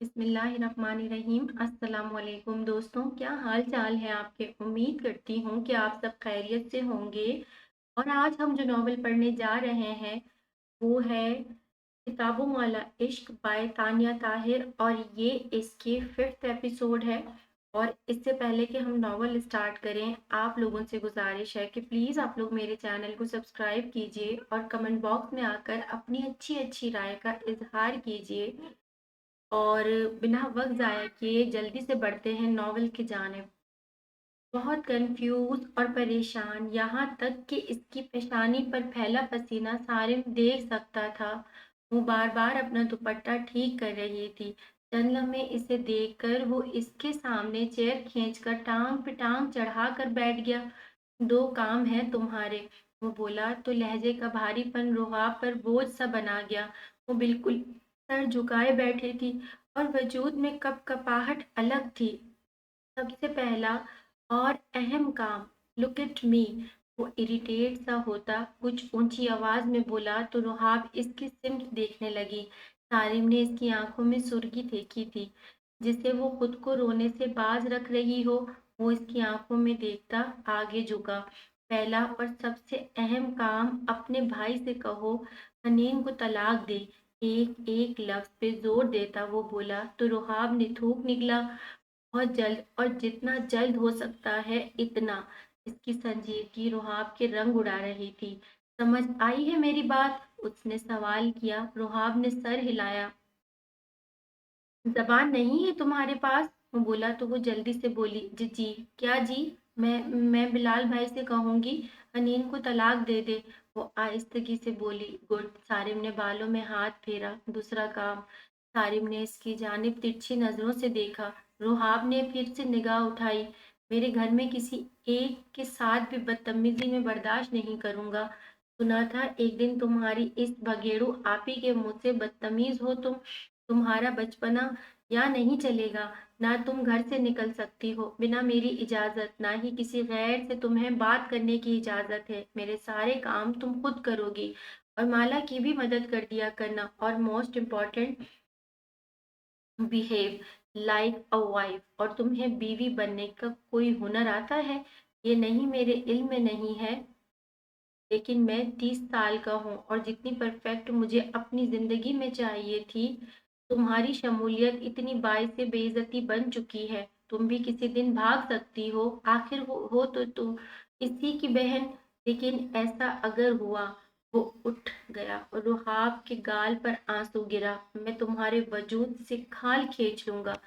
बिस्मिल्लाहिर्रहमानिर्रहीम। अस्सलाम वालेकुम दोस्तों, क्या हाल चाल है आपके। उम्मीद करती हूँ कि आप सब खैरियत से होंगे। और आज हम जो नॉवल पढ़ने जा रहे हैं वो है किताबों वाला इश्क बाय तानिया ताहिर, और ये इसके 5th एपिसोड है। और इससे पहले कि हम नॉवल स्टार्ट करें, आप लोगों से गुजारिश है कि प्लीज़ आप लोग मेरे चैनल को सब्सक्राइब कीजिए और कमेंट बॉक्स में आकर अपनी अच्छी अच्छी राय का इजहार कीजिए। और बिना वक्त ज़ाया किए जल्दी से बढ़ते हैं नॉवल की जानिब। बहुत कंफ्यूज और परेशान, यहाँ तक कि इसकी पेशानी पर फैला पसीना सारिम देख सकता था। वो बार बार अपना दुपट्टा ठीक कर रही थी। चंद लम्हे इसे देखकर वो इसके सामने चेयर खींचकर टांग पे टांग चढ़ा कर बैठ गया। दो काम हैं तुम्हारे, वो बोला तो लहजे का भारीपन रुहाब पर बोझ सा बना गया। वो बिल्कुल सर झुकाए बैठी थी और वजूद में कपकपाहट अलग थी। सबसे पहला और अहम काम, लुक एट मी। वो इरिटेट सा होता कुछ ऊंची आवाज में बोला तो रुहाब इसकी सिमत देखने लगी। सारिम ने इसकी आंखों में सुर्खी देखी थी, जिसे वो खुद को रोने से बाज रख रही हो। वो इसकी आंखों में देखता आगे झुका। पहला और सबसे अहम काम, अपने भाई से कहो हनीन को तलाक दे। एक एक लफ्ज पे जोर देता वो बोला तो रुहाब ने थूक निकला, बहुत जल्द, और जितना जल्द हो सकता है इतना। इसकी संजीदगी रुहाब के रंग उड़ा रही थी। समझ आई है मेरी बात, उसने सवाल किया। रुहाब ने सर हिलाया। जबान नहीं है तुम्हारे पास, वो बोला तो वो जल्दी से बोली, जी जी। क्या जी? मैं बिलाल भाई से कहूंगी हनीन को तलाक दे दे, वो आहिस्तगी से बोली। गुड। सारिम ने बालों में हाथ फेरा। दूसरा काम। सारिम ने इसकी जानिब तिरछी नजरों से देखा। रुहाब ने फिर से निगाह उठाई। मेरे घर में किसी एक के साथ भी बदतमीजी में बर्दाश्त नहीं करूंगा। सुना था एक दिन तुम्हारी इस भगेड़ू आपी के मुंह से बदतमीज हो तुम। तुम्हारा बचपना या नहीं चलेगा। ना तुम घर से निकल सकती हो बिना मेरी इजाजत, ना ही किसी गैर से तुम्हें बात करने की इजाजत है। मेरे सारे काम तुम खुद करोगी और माला की भी मदद कर दिया करना। और most important, behave like a wife. और तुम्हें बीवी बनने का कोई हुनर आता है? ये नहीं, मेरे इल्म में नहीं है, लेकिन मैं 30 साल का हूँ और जितनी परफेक्ट मुझे अपनी जिंदगी में चाहिए थी, तुम्हारी शमूलियत इतनी बाइस से बेइज्जती बन चुकी है। तुम भी किसी दिन भाग सकती हो, आखिर हो तो तुम इसी की बहन। लेकिन ऐसा अगर हुआ, वो उठ गया और रुहाब के गाल पर आंसू गिरा। मैं तुम्हारे वजूद से खाल खींच लूंगा।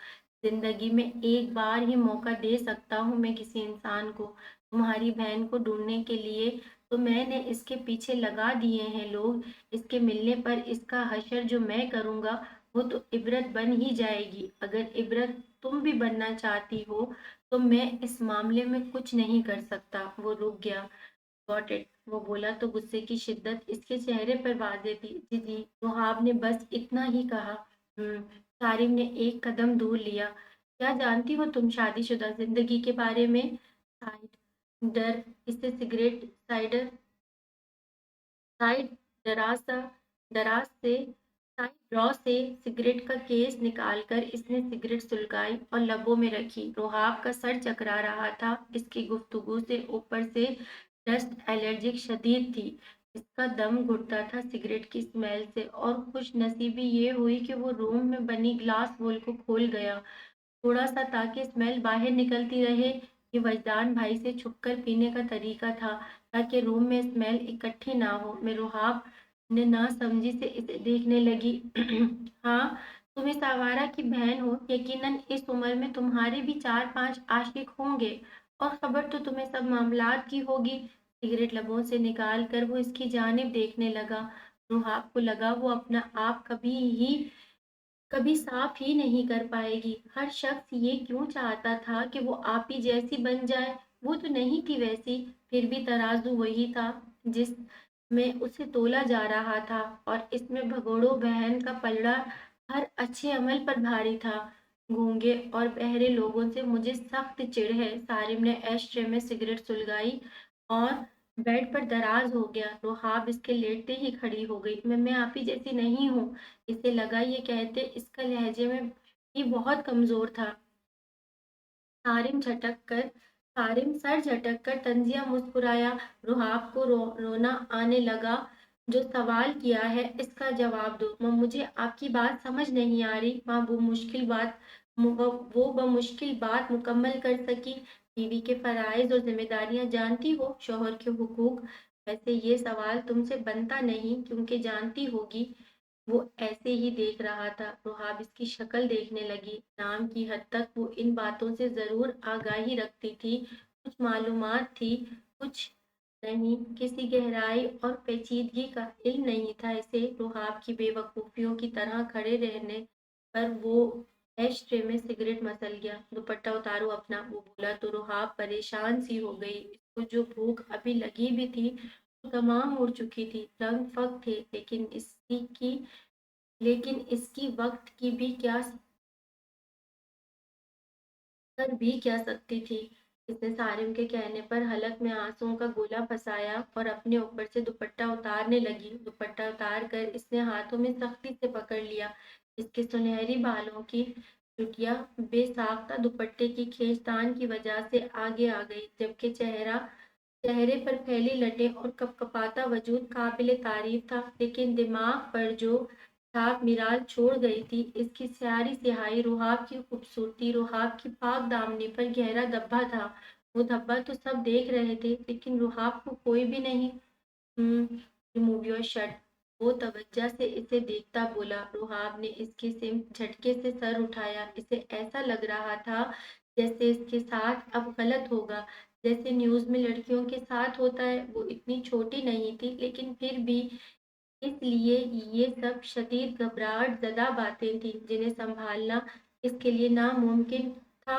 जिंदगी में एक बार ही मौका दे सकता हूँ मैं किसी इंसान को। तुम्हारी बहन को ढूंढने के लिए तो मैंने इसके पीछे लगा दिए हैं लोग। इसके मिलने पर इसका हशर जो मैं करूंगा वो तो इबरत बन ही जाएगी। अगर इबरत तुम भी बनना चाहती हो तो मैं इस मामले में कुछ नहीं कर सकता। वो रुक गया। गॉट इट, वो बोला तो गुस्से की शिद्दत इसके चेहरे पर वाज़ेह थी। जी जी, वहाब ने बस इतना ही कहा। सारिम ने एक कदम दूर लिया। क्या जानती हो तुम शादीशुदा जिंदगी के बारे में? साइड डर, इससे सिगरेट साइडर साइड दराज सा दराज से साइड ड्रॉ से सिगरेट का केस निकालकर इसने सिगरेट सुलगाई और लबों में रखी। रुहाब का सर चकरा रहा था। इसकी गुफ्तगू से ऊपर से डस्ट एलर्जिक शदीद थी। इसका दम घुटता था सिगरेट की स्मेल से। और खुश नसीबी ये हुई कि वो रूम में बनी ग्लास वॉल को खोल गया, थोड़ा सा, ताकि स्मेल बाहर निकलती रहे। ये वजदान भाई से छुपकर पीने का तरीका था, ताकि रूम में स्मेल इकट्ठी ना हो। मैं रुहाब ने ना समझी से इसे देखने लगी। हाँ, तुम इस आवारा की बहन हो। यकीनन इस उम्र में तुम्हारे भी 4-5 आशिक होंगे और खबर तो तुम्हें सब मामलात की होगी। सिगरेट लबों से निकाल कर वो इसकी जानिब देखने लगा। रुहाब को लगा वो अपना आप कभी साफ ही नहीं कर पाएगी। हर शख्स ये क्यों चाहता था कि वो आप ही जैसी बन जाए। वो तो नहीं थी वैसी, फिर भी तराजू वही था जिस में उसे तोला जा रहा था। और इसमें भगोड़ो बहन का पलड़ा हर अच्छे अमल पर भारी था। गूंगे और बहरे लोगों से मुझे सख्त चिढ़ है। सारिम ने एश में सिगरेट सुलगाई और बेड पर दराज हो गया। रुहाब इसके लेटते ही खड़ी हो गई। मैं आप ही जैसी नहीं हूँ। इसे लगा ये कहते इसका लहजे में ये बहुत कमजोर था। सारिम सर झटक कर तंजिया मुस्कुराया। रुहाब को रोना आने लगा। जो सवाल किया है इसका जवाब दो। मुझे आपकी बात समझ नहीं आ रही। माँ वो बमुश्किल बात मुकम्मल कर सकी। बीवी के फराइज और जिम्मेदारियां जानती हो, शोहर के हुकूक। वैसे ये सवाल तुमसे बनता नहीं, क्योंकि जानती होगी। वो ऐसे ही देख रहा था। रुहाब इसकी शक्ल देखने लगी। नाम की हद तक वो इन बातों से जरूर आगाही रखती थी। कुछ मालूमात थी, कुछ नहीं। किसी गहराई और पेचीदगी का इल्म नहीं था इसे। रुहाब की बेवकूफियों की तरह खड़े रहने पर वो एश ट्रे में सिगरेट मसल गया। दुपट्टा उतारो अपना, वो बोला तो रुहाब परेशान सी हो गई। इसको जो भूख अभी लगी भी थी वो तमाम उड़ चुकी थी। रंग फक थे, लेकिन इसकी वक्त की भी क्या कर भी क्या सकती थी। इसने सारिम के कहने पर हलक में आंसुओं का गोला फंसाया और अपने ऊपर से दुपट्टा उतारने लगी। दुपट्टा उतार कर इसने हाथों में सख्ती से पकड़ लिया। इसके सुनहरी बालों की चुटिया बेसाख्ता दुपट्टे की खींचतान की वजह से आगे आ गई, जबकि चेहरे पर फैली लटें और कपकपाता वजूद काबिल तारीफ था। लेकिन दिमाग पर जो छाप मिराल छोड़ गई थी, इसकी स्याही सिहाई, रुहाब की खूबसूरती, रुहाब की पाक दामनी पर गहरा धब्बा था। वो धब्बा तो सब देख रहे थे, लेकिन रुहाब को कोई भी नहीं। रिमूव योर शर्ट, वो तवज्जो से इसे देखता बोला। रुहाब ने इसके सिम झटके से सर उठाया। इसे ऐसा लग रहा था जैसे इसके साथ अब गलत होगा, जैसे न्यूज़ में लड़कियों के साथ होता है। वो इतनी छोटी नहीं थी, लेकिन फिर भी। इसलिए ये सब शदीद घबराहट ज़दा बातें थीं, जिन्हें संभालना इसके लिए नामुमकिन था।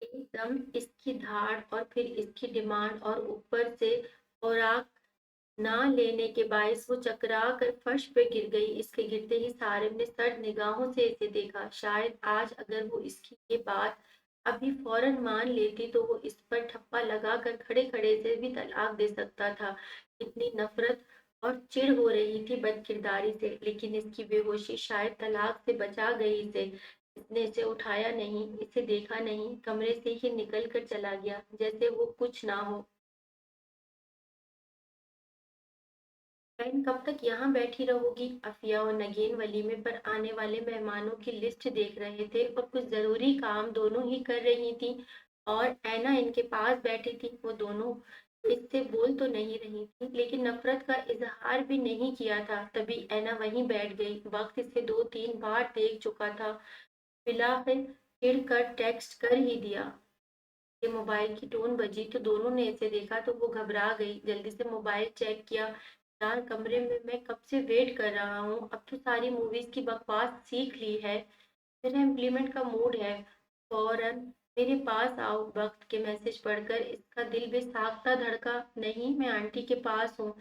एकदम इसकी धाड़ और फिर इसकी डिमांड, और ऊपर से खुराक ना लेने के बायस वो चकरा कर फर्श पे गिर गई। इसके गिरते ही सारिम ने सर्द निगाहों से इसे देखा। शायद आज अगर वो इसकी ये बात अभी फौरन मान लेती तो वो इस पर ठप्पा लगाकर खड़े खड़े से भी तलाक दे सकता था। इतनी नफरत और चिढ़ हो रही थी बदकिरदारी से, लेकिन इसकी बेहोशी शायद तलाक से बचा गई इसे। इसने इसे उठाया नहीं, इसे देखा नहीं, कमरे से ही निकल कर चला गया जैसे वो कुछ ना हो। बहन कब तक यहाँ बैठी रहोगी? अफिया और नगीन वलीमे पर आने वाले मेहमानों की लिस्ट देख रहे थे और कुछ जरूरी काम दोनों ही कर रही थी। और ऐना इनके पास बैठी थी। वो दोनों इससे बोल तो नहीं रही थी, लेकिन नफरत का इजहार भी नहीं किया था। तभी ऐना वहीं बैठ गई। वक्त इसे 2-3 बार देख चुका था। फिलहाल चिढ़ कर टेक्स्ट कर ही दिया। के मोबाइल की टोन बजी तो दोनों ने इसे देखा तो वो घबरा गई। जल्दी से मोबाइल चेक किया। यार, कमरे में मैं कब से वेट कर रहा हूँ। अब तो सारी मूवीज की बकवास सीख ली है। मेरा इम्प्लीमेंट का मूड है। फौरन मेरे पास आओ। वक्त के मैसेज पढ़कर इसका दिल बेसाख्ता धड़का। नहीं, मैं आंटी के पास हूँ।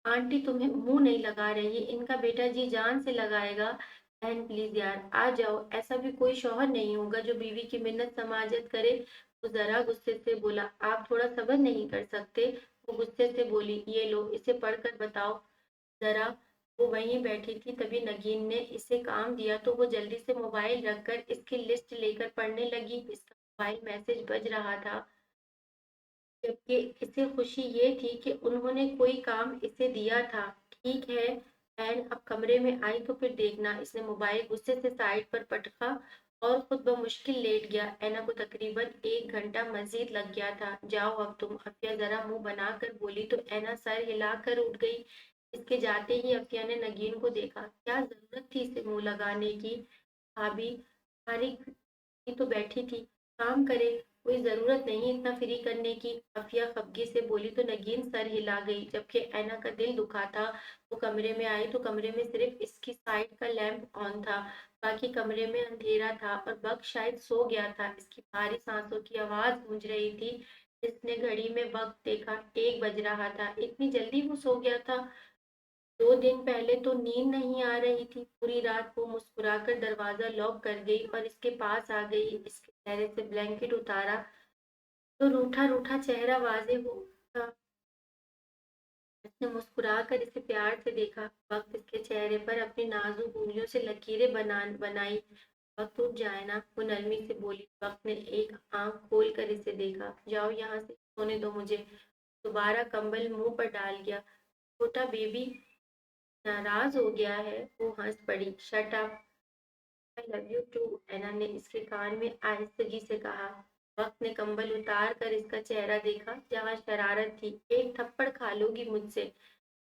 आंटी तुम्हें मुंह नहीं लगा रही, इनका बेटा जी जान से लगाएगा। बहन प्लीज यार आ जाओ। ऐसा भी कोई शौहर नहीं होगा जो बीवी की मिन्नत समाजत करे। वो जरा गुस्से से बोला। आप थोड़ा सब्र नहीं कर सकते? वो गुस्से से बोली। ये लो, इसे पढ़कर बताओ जरा। वो वहीं बैठी थी। तभी नगीन ने इसे काम दिया तो वो जल्दी से मोबाइल रखकर इसकी लिस्ट लेकर पढ़ने लगी। इसका मोबाइल मैसेज बज रहा था, जबकि इसे खुशी ये थी कि उन्होंने कोई काम इसे दिया था। ठीक है एन, अब कमरे में आई तो फिर देखना। इसने मोबाइल गुस्से से साइड पर पटका और खुद ब मुश्किल लेट गया। ऐना को तकरीबन 1 घंटा मजीद लग गया था। जाओ अब तुम, अफिया जरा मुंह बनाकर बोली तो ऐना सर हिलाकर उठ गई। इसके जाते ही अफिया ने नगीन को देखा। क्या जरूरत थी इसे मुंह लगाने की? भाभी फारिग ही तो बैठी थी, काम करे। कोई जरूरत नहीं इतना फ्री करने की। अफिया खफगी से बोली तो नगीन सर हिला गई, जबकि ऐना का दिल दुखा था। वो कमरे में आई तो कमरे में सिर्फ इसकी साइड का लैंप ऑन था। बाकी कमरे में अंधेरा था और बग शायद सो गया था। इसकी भारी सांसों की आवाज गूंज रही थी। इसने घड़ी में वक्त देखा, 1 बज रहा था। इतनी जल्दी वो सो गया था? 2 दिन पहले तो नींद नहीं आ रही थी। पूरी रात वो मुस्कुराकर दरवाजा लॉक कर गई और इसके पास आ गई। इसके चेहरे से ब्लैंकेट उतारा तो रूठा रूठा चेहरा वाजे हो था। उसने मुस्कुरा कर इसे प्यार से देखा। वक्त इसके चेहरे पर अपनी नाजुक उंगलियों से लकीरें बनाई। वक्त उठ जाए ना, वो नरमी से बोली। वक्त ने एक आंख खोल कर इसे देखा। जाओ यहाँ से, सोने दो मुझे। दोबारा कंबल मुंह पर डाल गया। छोटा बेबी नाराज हो गया है, वो हंस पड़ी। Shut up, I love you too, एना ने इसके कान में आहिस्तगी से कहा। वक्त ने कंबल उतार कर इसका चेहरा देखा, जहाँ शरारत थी। एक थप्पड़ खा लोगी मुझसे।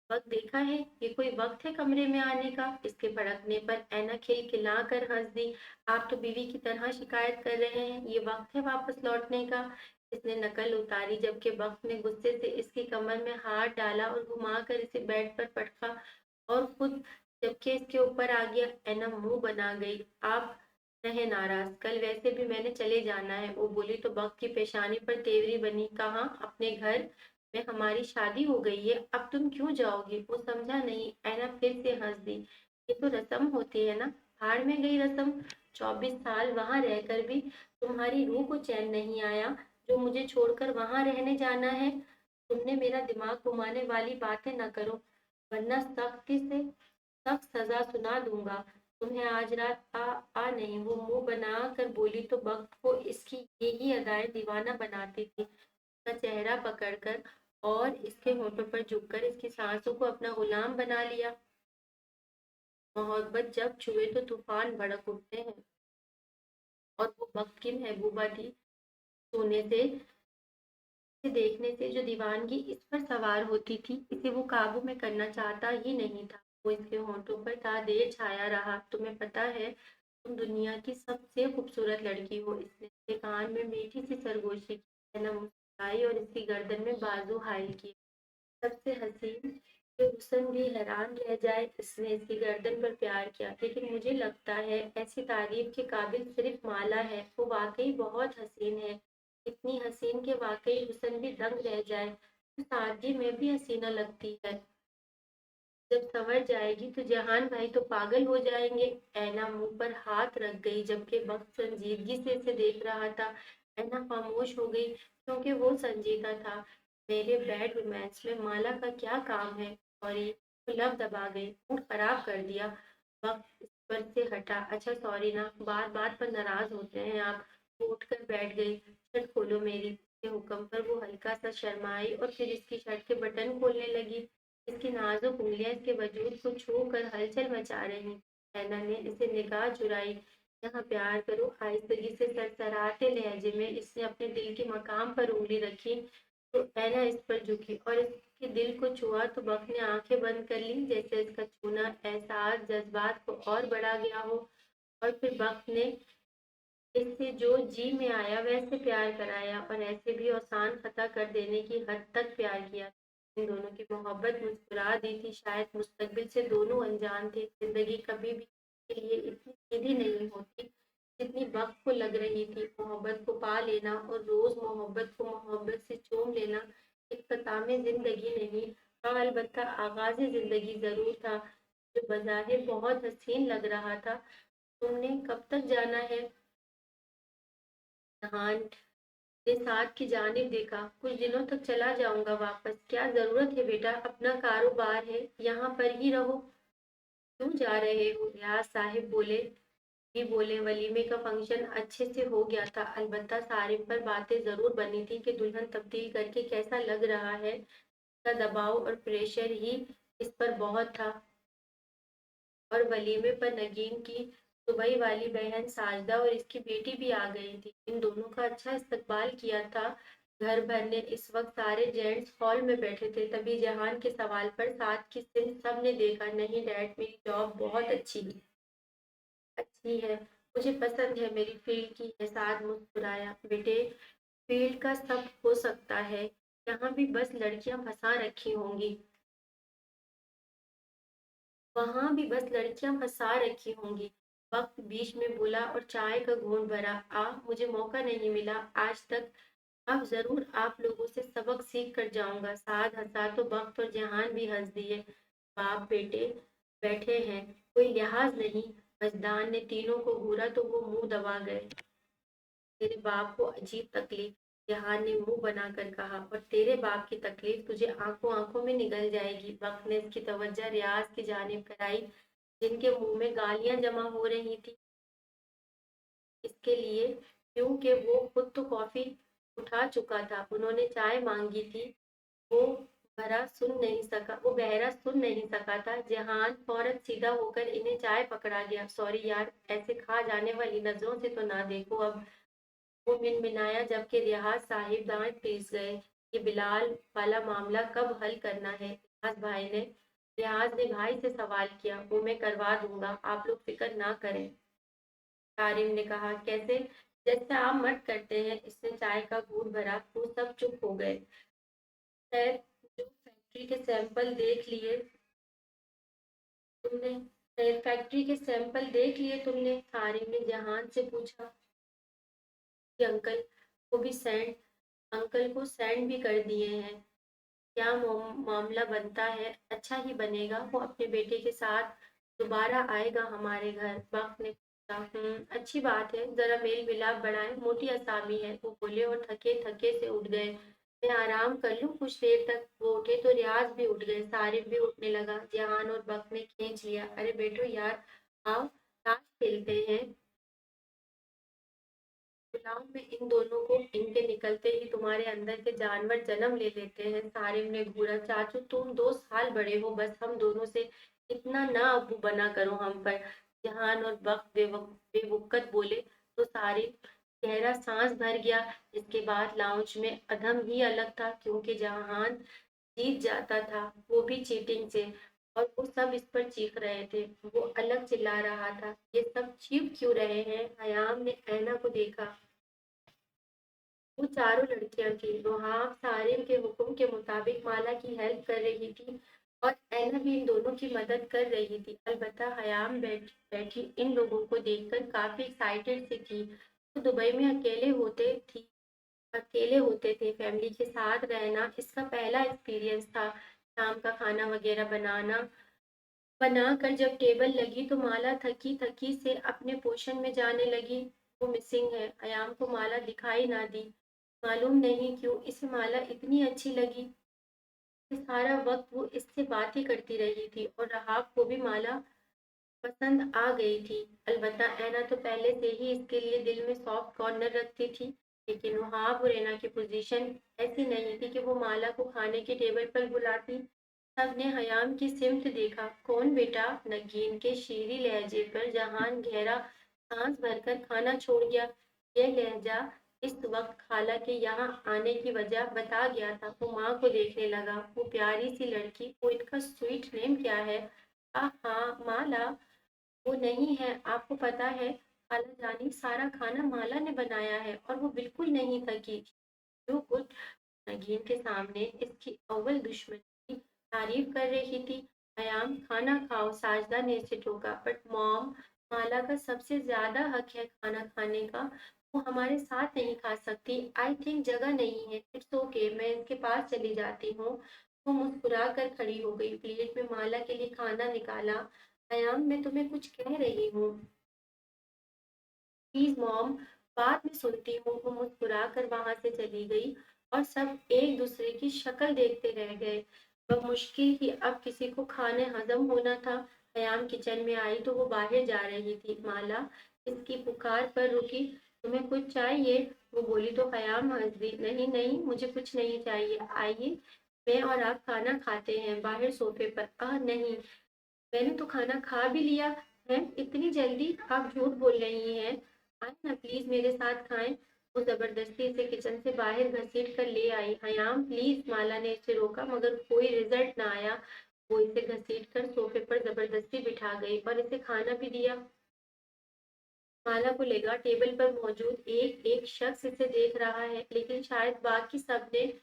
वक्त देखा है, ये कोई वक्त है कमरे में आने का? इसके भड़कने पर ऐना खिलखिला कर हंस दी। आप तो बीवी की तरह शिकायत कर रहे हैं, ये वक्त है वापस लौटने का? इसने नकल उतारी, जबकि वक्त ने गुस्से से इसकी कमर में हाथ डाला और घुमाकर इसे बेड पर पटका और खुद जबकि इसके ऊपर आ गया। ऐना मुंह बना गई। आप रहे नाराज, कल वैसे भी मैंने चले जाना है, वो बोली तो वक्त की पेशानी पर तेवरी बनी। कहाँ? अपने घर में हमारी शादी हो गई है, अब तुम क्यों जाओगी? वो समझा नहीं। ऐना फिर से हंस दी। ये तो रस्म होती है ना। भाड़ में गई रस्म। 24 साल वहां रहकर भी तुम्हारी रूह को चैन नहीं आया जो मुझे छोड़कर वहां रहने जाना है। तुमने मेरा दिमाग घुमाने वाली बातें न करो, वरना सख्ती से सख्त सजा सुना दूंगा तुम्हें आज रात। आ नहीं, वो मुंह बना कर बोली तो वक्त को इसकी यही अदाएं दीवाना बनाती थी। उसका चेहरा पकड़कर और इसके होठों पर झुककर इसकी सांसों को अपना गुलाम बना लिया। मोहब्बत जब छुए तो तूफान भड़क उठते हैं, और वो वक्त की महबूबा थी। सोने से इसे देखने से जो दीवानगी इस पर सवार होती थी, इसे वो काबू में करना चाहता ही नहीं था। वो इसके होंठों पर था, देर छाया रहा। तुम्हें पता है, तुम दुनिया की सबसे खूबसूरत लड़की हो, इसने इसके कान में मीठी सी सरगोशी की। है मुस्कुराई और इसकी गर्दन में बाजू हाइल किए। सबसे हसीन कि हुसन भी हैरान रह जाए। इसने इसकी गर्दन पर प्यार किया। लेकिन मुझे लगता है ऐसी तारीफ के काबिल सिर्फ माला है। वो वाकई बहुत हसीन है, इतनी हसीन कि वाकई हुसन भी दंग रह जाए। तो सादगी में भी हसीना लगती है। जब संवर जाएगी तो जहान भाई तो पागल हो जाएंगे। ऐना मुंह पर हाथ रख गई, जबकि वक्त संजीदगी से इसे देख रहा था। ऐना खामोश हो गई, क्योंकि वो संजीदा था। मेरे बैड रोमांस में माला का क्या काम है? सॉरी, वो लब दबा गई। मूड खराब कर दिया। वक्त इस पर से हटा। अच्छा सॉरी ना, बात बात पर नाराज होते हैं आप। वो उठकर बैठ गई। शर्ट खोलो मेरी, के हुक्म पर वो हल्का सा शर्माई और फिर इसकी शर्ट के बटन खोलने लगी। इसकी नाजुक उंगलियां इसके वजूद को छू कर हलचल मचा रही। ऐना ने इसे निगाह चुराई। यहाँ प्यार करो, आहिस्तगी से सरसराते लहजे में इसने अपने दिल के मकाम पर उंगली रखी। तो ऐना इस पर झुकी और इसके दिल को छुआ तो वक्त ने आंखें बंद कर ली, जैसे इसका छूना एहसास जज्बात को और बढ़ा गया हो। और फिर वक्त ने इससे जो जी में आया वैसे प्यार कराया, और ऐसे भी आसान खता कर देने की हद तक प्यार किया। इन दोनों की मोहब्बत मुस्कुरा दी थी। शायद मुस्तकबिल से दोनों अनजान थे। जिंदगी कभी भी के लिए इतनी सीधी नहीं होती जितनी वक्त को लग रही थी। मोहब्बत को पा लेना और रोज मोहब्बत को मोहब्बत से चूम लेना इख्तिताम जिंदगी नहीं, हाँ अलबत्ता आगाज जिंदगी जरूर था, जो बज़ाहिर बहुत हसीन लग रहा था। तुमने कब तक जाना है? जहान ने साथ की जानिब देखा। कुछ दिनों तक चला जाऊंगा वापस। क्या जरूरत है बेटा, अपना कारोबार है, यहाँ पर ही रहो। क्यों जा रहे हो? रियाज साहिब बोले। भी बोले, वलीमे का फंक्शन अच्छे से हो गया था, अलबत्ता सारिम पर बातें जरूर बनी थी कि दुल्हन तब्दील करके कैसा लग रहा है। का दबाव और प्रेशर ही इस पर बहुत था। और वलीमे पर नगीन की दुबई वाली बहन साजदा और इसकी बेटी भी आ गई थी। इन दोनों का अच्छा इस्तकबाल किया था घर भर ने। इस वक्त सारे जेंट्स हॉल में बैठे थे। तभी जहान के सवाल पर साथ की सिंध सब ने देखा। नहीं डैड, मेरी जॉब बहुत अच्छी है, मुझे पसंद है मेरी फील्ड की है। साथ मुस्कुराया। बेटे, फील्ड का सब हो सकता है, यहाँ भी बस लड़कियां फंसा रखी होंगी, वहां भी बस लड़कियां फंसा रखी होंगी। वक्त बीच में बोला और चाय का घूंट भरा। मुझे मौका नहीं मिला आज तक, अब जरूर आप लोगों से सबक सीख कर जाऊंगा। साथ हंसा तो वक्त और जहान भी हंस दिए। बाप बेटे बैठे हैं, कोई लिहाज नहीं। मजदान ने तीनों को घूरा तो वो मुंह दबा गए। तेरे बाप को अजीब तकलीफ, जहान ने मुंह बनाकर कहा, और तेरे बाप की तकलीफ तुझे आंखों आंखों में निगल जाएगी। वक्त ने इसकी तवज्जो रियाज की जानिब कराई, जिनके मुंह में गालियां जमा हो रही थी इसके लिए, क्योंकि वो खुद तो कॉफी उठा चुका था। उन्होंने चाय मांगी थी। वो वो बहरा सुन नहीं सका था। जहान फौरन सीधा होकर इन्हें चाय पकड़ा गया। सॉरी यार, ऐसे खा जाने वाली नजरों से तो ना देखो अब, वो मिनमिनाया, जबकि रियाज साहिब दांत पीस गए। ये बिलाल वाला मामला कब हल करना है? रियाज ने भाई से सवाल किया। वो मैं करवा दूंगा, आप लोग फिक्र ना करें, तारिम ने कहा। कैसे? जैसे आप मत करते हैं। इसने चाय का घूंट भरा तो सब चुप हो गए। खैर, जो फैक्ट्री के सैंपल देख लिए तुमने फैक्ट्री के सैंपल देख लिए तुमने? तारिम ने जहान से पूछा कि अंकल को सेंड भी कर दिए हैं। क्या मामला बनता है? अच्छा ही बनेगा। वो अपने बेटे के साथ दोबारा आएगा हमारे घर। बक ने पूछा। अच्छी बात है, जरा मेल मिलाप बढ़ाएं। मोटी आसामी है, वो बोले, और थके थके से उठ गए। मैं आराम कर लूं कुछ देर तक? वो उठे तो रियाज भी उठ गए, सारिफ भी उठने लगा। जहान और बक ने खींच लिया। अरे बेटो यार, आओ ताश खेलते हैं। गुलाम में इन दोनों को, इनके निकलते ही तुम्हारे अंदर के जानवर जन्म ले लेते हैं। सारिम ने घूरा। चाचू तुम 2 साल बड़े हो, बस हम दोनों से इतना ना अबू बना करो हम पर। जहान और वक्त बेवकत बोले तो सारिम गहरा सांस भर गया। इसके बाद लाउंज में अधम ही अलग था, क्योंकि जहान जीत जाता था, वो भी चीटिंग से, और वो सब इस पर चीख रहे थे। वो अलग चिल्ला रहा था। ये सब चीख क्यों रहे हैं? हयाम ने ऐना को देखा। वो चारों लड़कियां थी। रोहाफ सारिम के हुक्म के मुताबिक माला की हेल्प कर रही थी, और ऐना भी इन दोनों की मदद कर रही थी। अलबत्ता हयाम बैठी इन लोगों को देखकर काफी एक्साइटेड सी थी। वो दुबई में अकेले होते थे। फैमिली के साथ रहना इसका पहला एक्सपीरियंस था। शाम का खाना वगैरह बनाकर जब टेबल लगी तो माला थकी थकी से अपने पोर्शन में जाने लगी। वो मिसिंग है। अयाम को माला दिखाई ना दी। मालूम नहीं क्यों इसे माला इतनी अच्छी लगी कि सारा वक्त वो इससे बातें करती रही थी, और रहाब को भी माला पसंद आ गई थी। अलबत्ता ऐना तो पहले से ही इसके लिए दिल में सॉफ्ट कॉर्नर रखती थी, लेकिन वहाब और ऐना की पोजीशन ऐसी नहीं थी कि वो माला को खाने के टेबल पर बुलाती। सबने हयाम की सिमत देखा। कौन बेटा? नगीन के शीरी लहजे पर जहान गहरा सांस भरकर खाना छोड़ गया। यह लहजा इस वक्त खाला के यहाँ आने की वजह बता गया था। वो माँ को देखने लगा। वो प्यारी सी लड़की, वो इनका स्वीट नेम क्या है? हाँ माला। वो नहीं है, आपको पता है खाला जानी, सारा खाना माला ने बनाया है, और वो बिल्कुल नहीं थकी। जो कुछ नगीन के सामने इसकी अव्वल दुश्मन की तारीफ कर रही थी। हयाम खाना खाओ, साजदा ने इसे टोका। बट मॉम, माला का सबसे ज्यादा हक है खाना खाने का। वो हमारे साथ नहीं खा सकती। आई थिंक जगह नहीं है। इट्स ओके, मैं इसके पास चली जाती हूँ। वो मुस्कुरा कर खड़ी हो गई। प्लेट में माला के लिए खाना निकाला। हयाम, मैं तुम्हें कुछ कह रही हूँ। प्लीज मॉम, बाद में सुनती हूँ। वो मुस्कुरा कर वहां से चली गई, और सब एक दूसरे की शक्ल देखते रह गए। वह मुश्किल ही अब किसी को खाने हजम होना था। हयाम किचन में आई तो वो बाहर जा रही थी। माला इसकी पुकार पर रुकी। तुम्हें कुछ चाहिए? वो बोली तो हयाम हंस दी। नहीं नहीं, मुझे कुछ नहीं चाहिए। आइए, मैं और आप खाना खाते हैं बाहर सोफे पर। नहीं, मैंने तो खाना खा भी लिया है। इतनी जल्दी? आप झूठ बोल रही हैं। आए ना प्लीज, मेरे साथ खाएं। वो जबरदस्ती इसे किचन से बाहर घसीट कर ले आई। हयाम प्लीज, माला ने इसे रोका, मगर कोई रिजल्ट ना आया। वो इसे घसीट कर सोफे पर जबरदस्ती बिठा गई, और इसे खाना भी दिया। माला को लगा टेबल पर मौजूद एक एक शख्स इसे देख रहा है, लेकिन शायद बाकी सबने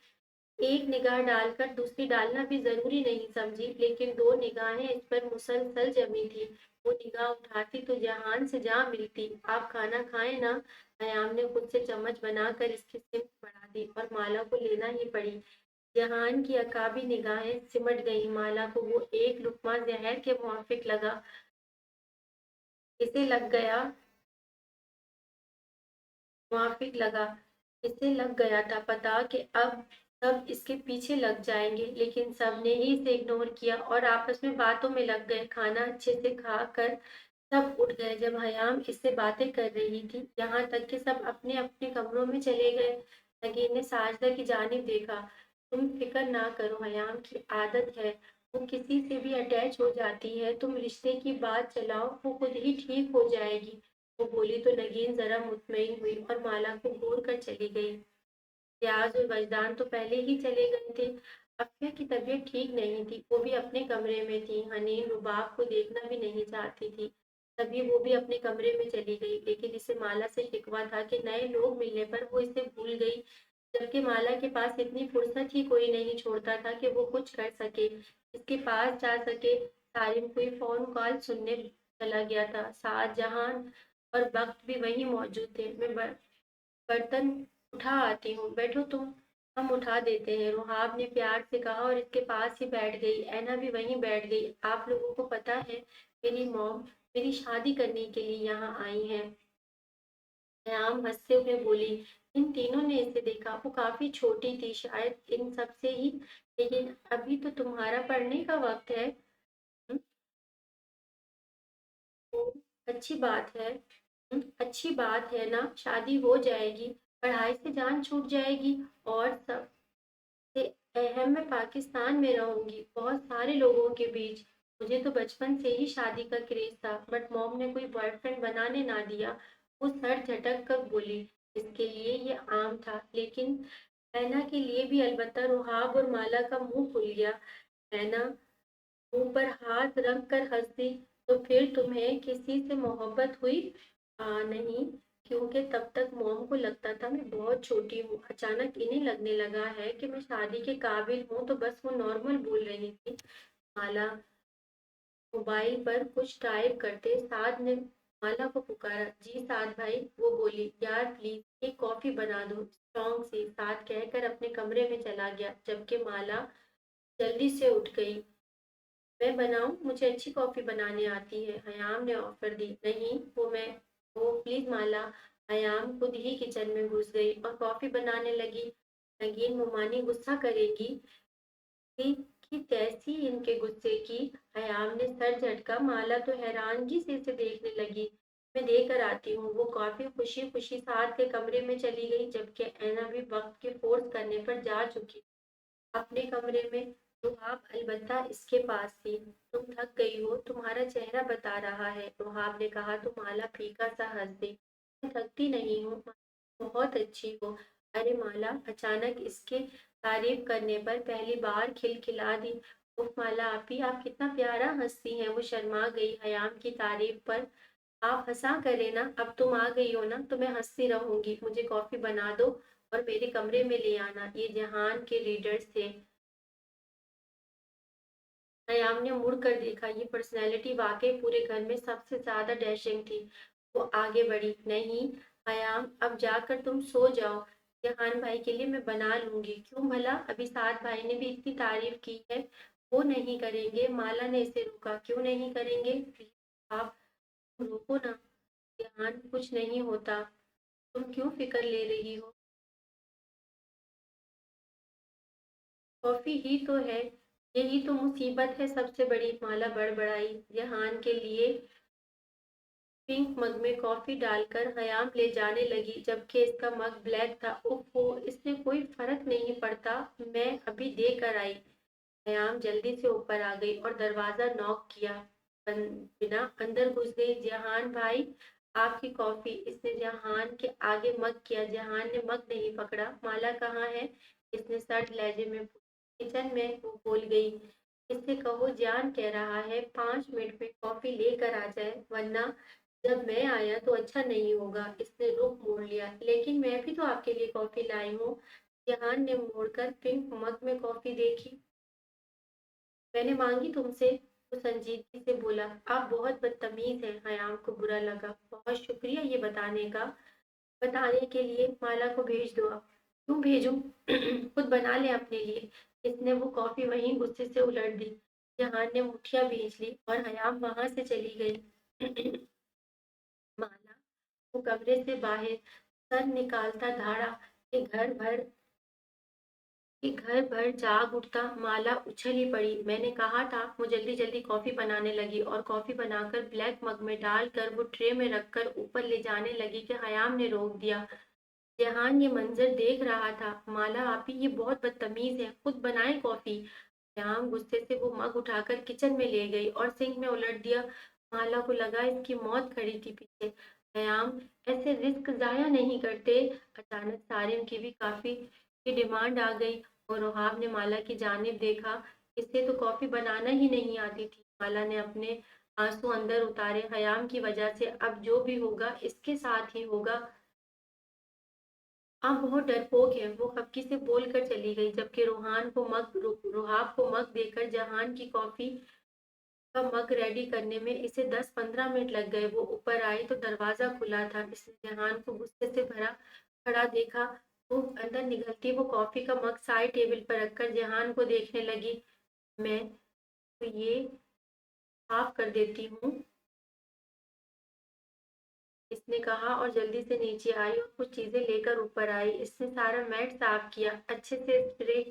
एक निगाह डालकर दूसरी डालना भी जरूरी नहीं समझी। लेकिन दो निगाहें इस पर मुसलसल जमी थी। वो निगाह उठाती तो जहान से जा मिलती। आप खाना खाएं ना? हयाम ने खुद से चम्मच बनाकर इसकी सिमत बढ़ा दी, और माला को लेना ही पड़ी। जहान की अकाबी निगाहें सिमट गईं। माला को वो एक लुकमा जहर के मुआफिक लगा। इसे लग गया मुआफिक लगा। इसे लग गया था पता कि अब सब इसके पीछे लग जाएंगे, लेकिन सब ने ही इसे इग्नोर किया और आपस में बातों में लग गए। खाना अच्छे से खा कर सब उठ गए। जब हयाम इससे बातें कर रही थी, यहाँ तक कि सब अपने अपने कमरों में चले गए। नगीन ने साजदा की जानिब देखा। तुम फिक्र ना करो, हयाम की आदत है, वो किसी से भी अटैच हो जाती है। तुम रिश्ते की बात चलाओ, वो खुद ही ठीक हो जाएगी। वो बोली तो नगीन जरा मुतमईन हुई और माला को घूर कर चली गई। रियाज और वजदान तो पहले ही चले गए थे। अफिया की तबीयत ठीक नहीं थी, वो भी अपने कमरे में थी। हनीन रुबाब को देखना भी नहीं चाहती थी, तभी वो भी अपने कमरे में चली गई। लेकिन इसे माला से शिकवा था कि नए लोग मिलने पर वो इसे भूल गई, जबकि माला के पास इतनी फुर्सत ही कोई नहीं छोड़ता था कि वो कुछ कर सके, इसके पास जा सके। सारिम कोई फोन कॉल सुनने चला गया था। शाहजहां और वक्त भी वहीं मौजूद थे। मैं बर्तन उठा आती हूँ, बैठो तुम। हम उठा देते हैं, रुहाब ने प्यार से कहा और इसके पास ही बैठ गई। ऐना भी वहीं बैठ गई। आप लोगों को पता है, मेरी मॉम मेरी शादी करने के लिए यहाँ आई हैं। कयाम हंसते हुए बोली। इन तीनों ने इसे देखा। वो काफी छोटी थी, शायद इन सब से ही, लेकिन अभी तो तुम्हारा पढ़ने का वक्त है। "हम्म, ओ, अच्छी बात है। अच्छी बात है ना, शादी हो जाएगी, पढ़ाई से जान छूट जाएगी, और सबसे अहम मैं पाकिस्तान में रहूंगी, बहुत सारे लोगों के बीच। मुझे तो बचपन से ही शादी का क्रेज था, बट मॉम ने कोई बॉयफ्रेंड बनाने ना दिया। वो सर झटक कर बोली। इसके लिए ये आम था, लेकिन हैना के लिए भी। अलबत्ता रुहाब और माला का मुंह खुल गया। हैना मुंह पर हाथ रख कर हंस दी। तो फिर तुम्हें किसी से मोहब्बत हुई? नहीं, क्योंकि तब तक मॉम को लगता था मैं बहुत छोटी हूँ। अचानक इन्हें लगने लगा है कि मैं शादी के काबिल हूँ, तो बस वो नॉर्मल बोल रही थी। माला मोबाइल पर कुछ टाइप करते साद ने माला को पुकारा। जी साद भाई, वो बोली। यार प्लीज एक कॉफी बना दो, स्ट्रॉन्ग सी, साद कहकर अपने कमरे में चला गया, जबकि माला जल्दी से उठ गई। मैं बनाऊं? मुझे अच्छी कॉफी बनाने आती है, हयाम ने ऑफर दी। नहीं, वो प्लीज माला। हयाम खुद ही किचन में घुस गई और कॉफी बनाने लगी। नगीन मुमानी गुस्सा करेगी थी कि तैसी इनके गुस्से की। हयाम ने सर झटका। माला तो हैरानगी से इसे देखने लगी। मैं देकर आती हूँ। वो काफी खुशी खुशी साथ के कमरे में चली गई, जबकि ऐना भी वक्त के फोर्स करने पर जा चुकी अपने कमरे में। रुहाब अलबत्ता इसके पास थी। तुम थक गई हो, तुम्हारा चेहरा बता रहा है, रुहाब ने कहा तो माला फीका सा हंस दी। मैं थकती नहीं हूँ, बहुत अच्छी हो। अरे माला अचानक इसके तारीफ करने पर पहली बार खिलखिला दी। उफ माला आपी, आप कितना प्यारा हंसती हैं। वो शर्मा गई हयाम की तारीफ पर। आप हंसा करे ना, अब तुम आ गई हो ना, तो मैं हंसती रहूंगी। मुझे कॉफी बना दो और मेरे कमरे में ले आना। ये जहान के रीडर्स थे। नयाम ने मुड़ कर देखा। ये पर्सनैलिटी वाकई पूरे घर में सबसे ज्यादा डैशिंग थी। वो आगे बढ़ी। नहीं हयाम, अब जाकर तुम सो जाओ, जहान भाई के लिए मैं बना लूंगी। क्यों भला? अभी साथ भाई ने भी इतनी तारीफ की है। वो नहीं करेंगे? माला ने इसे रोका। क्यों नहीं करेंगे? प्लीज आप रोको ना, जहान कुछ नहीं होता, तुम क्यों फिक्र ले रही हो? कॉफी ही तो है, यही तो मुसीबत है सबसे बड़ी, माला बड़बड़ाई। जहान के लिए पिंक मग में कॉफी डालकर हयाम ले जाने लगी, जबकि इसका मग ब्लैक था। ओफो, इससे कोई फर्क नहीं पड़ता, मैं अभी दे कर आई। हयाम जल्दी से ऊपर आ गई और दरवाजा नॉक किया बिना अंदर घुस गई। जहान भाई, आपकी कॉफी। इसने जहान के आगे मग किया। जहान ने मग नहीं पकड़ा। माला कहाँ है? इसने सर्द लहजे में किचन में, वो बोल गई। इससे कहो जान कह रहा है 5 मिनट में कॉफी लेकर आ जाए, वरना जब मैं आया तो अच्छा नहीं होगा। इसने रुख मोड़ लिया। लेकिन मैं भी तो आपके लिए कॉफी लाई हूँ। जहान ने मोड़कर पिंक मग में कॉफी देखी। मैंने मांगी तुमसे, वो संजीदगी से बोला। आप बहुत बदतमीज हैं। हयाम को बुरा लगा। बहुत शुक्रिया ये बताने के लिए। माला को भेज दो अब। क्यों भेजूं? खुद बना ले अपने लिए। इसने वो कॉफी वहीं गुस्से से उलट दी। जहान ने मुठिया भेज ली और हयाम वहां से चली गई। माला वो कमरे से बाहर सर निकालता धाड़ा। कि घर भर जाग उठता। माला उछल ही पड़ी। मैंने कहा था। वो जल्दी जल्दी कॉफी बनाने लगी और कॉफी बनाकर ब्लैक मग में डालकर वो ट्रे में रखकर ऊपर ले जाने लगी कि हयाम ने रोक दिया। जहान ये मंजर देख रहा था। माला आपी ये बहुत बदतमीज है, खुद बनाए कॉफी। श्याम गुस्से से वो मग उठाकर किचन में ले गई और सिंक में उलट दिया। माला को लगा इसकी मौत खड़ी थी पीछे। श्याम ऐसे रिस्क जाया नहीं करते। अचानक सारिम की भी काफी की डिमांड आ गई और रोहाब ने माला की जानिब देखा। इसे तो कॉफी बनाना ही नहीं आती थी। माला ने अपने आंसू अंदर उतारे। हयाम की वजह से अब जो भी होगा इसके साथ ही होगा। आप बहुत डरपोक हैं, वो खपकी से बोल कर चली गई, जबकि रुहाब को मग देकर जहान की कॉफी का मग रेडी करने में इसे 10-15 मिनट लग गए। वो ऊपर आई तो दरवाजा खुला था। इसने जहान को गुस्से से भरा खड़ा देखा तो अंदर निकलती वो कॉफी का मग साइड टेबल पर रखकर जहान को देखने लगी। मैं तो ये साफ कर देती हूँ, इसने कहा और जल्दी से नीचे आई और कुछ चीजें लेकर ऊपर आई। इसने सारा मैट साफ किया अच्छे से। स्प्रे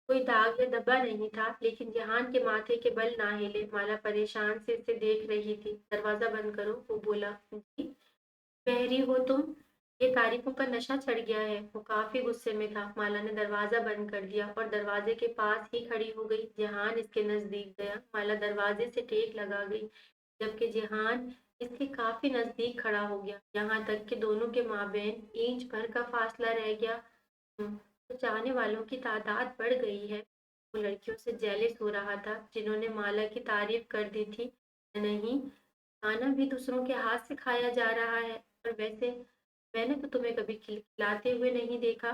कोई दाग या धब्बा नहीं था, लेकिन जहान के माथे के बल ना हिले। माला परेशान से इसे देख रही थी। दरवाजा बंद करो, वो बोला। जी, बहरी हो तुम? ये तारीफों का नशा चढ़ गया है। वो काफी गुस्से में था। माला ने दरवाजा बंद कर दिया और दरवाजे के पास ही खड़ी हो गई। जहान इसके नजदीक गया। माला दरवाजे से टेक लगा गई, जबकि जेहान इसके काफी नजदीक खड़ा हो गया, यहाँ तक कि दोनों के माबेन इंच भर का फासला रह गया। तो चाहने वालों की तादाद बढ़ गई है। वो लड़कियों से जेलिस हो रहा था जिन्होंने माला की तारीफ कर दी थी। नहीं, खाना भी दूसरों के हाथ से खाया जा रहा है। और वैसे मैंने तो तुम्हें कभी खिलाते हुए नहीं देखा।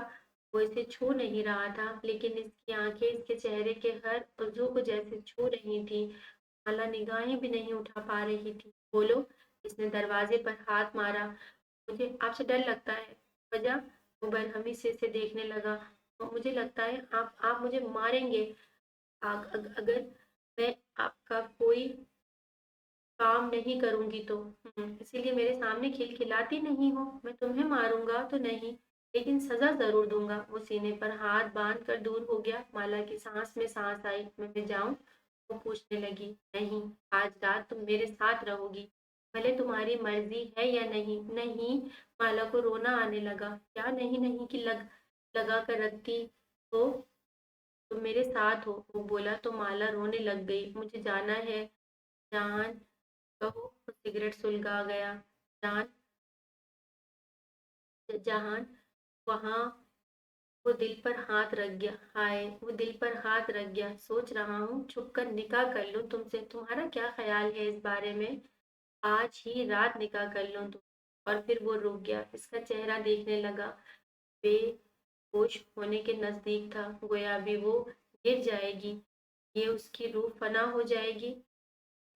वो इसे छू नहीं रहा था, लेकिन इसकी आंखें इसके चेहरे के हर उज्जू को जैसे छू रही थी। माला निगाहें भी नहीं उठा पा रही थी। बोलो, इसने दरवाजे पर हाथ मारा। मुझे आपसे डर लगता है। वजह? वो बरहमी से इसे देखने लगा। और मुझे लगता है आप मुझे मारेंगे अगर मैं आपका कोई काम नहीं करूंगी तो। इसीलिए मेरे सामने खिलखिलाती नहीं हो। मैं तुम्हें मारूंगा तो नहीं, लेकिन सजा जरूर दूंगा। वो सीने पर हाथ बांध कर दूर हो गया। माला की सांस में सांस आई। मैं जाऊं? वो पूछने लगी। नहीं, आज रात तुम मेरे साथ रहोगी, भले तुम्हारी मर्जी है या नहीं। नहीं। माला को रोना आने लगा। क्या नहीं नहीं की लगा कर रखती हो? तुम मेरे साथ हो, वो बोला तो माला रोने लग गई। मुझे जाना है जान। कहो। वो सिगरेट सुलगा गया। जान, जहान वहां। वो दिल पर हाथ रख गया। हाय, वो दिल पर हाथ रख गया। सोच रहा हूँ छुप कर निकाह कर लूं तुमसे। तुम्हारा क्या ख्याल है इस बारे में? आज ही रात निकाह कर लूं तुम। और फिर वो रुक गया। इसका चेहरा देखने लगा। बेहोश होने के नजदीक था। गोया अभी वो गिर जाएगी। ये उसकी रूह फना हो जाएगी।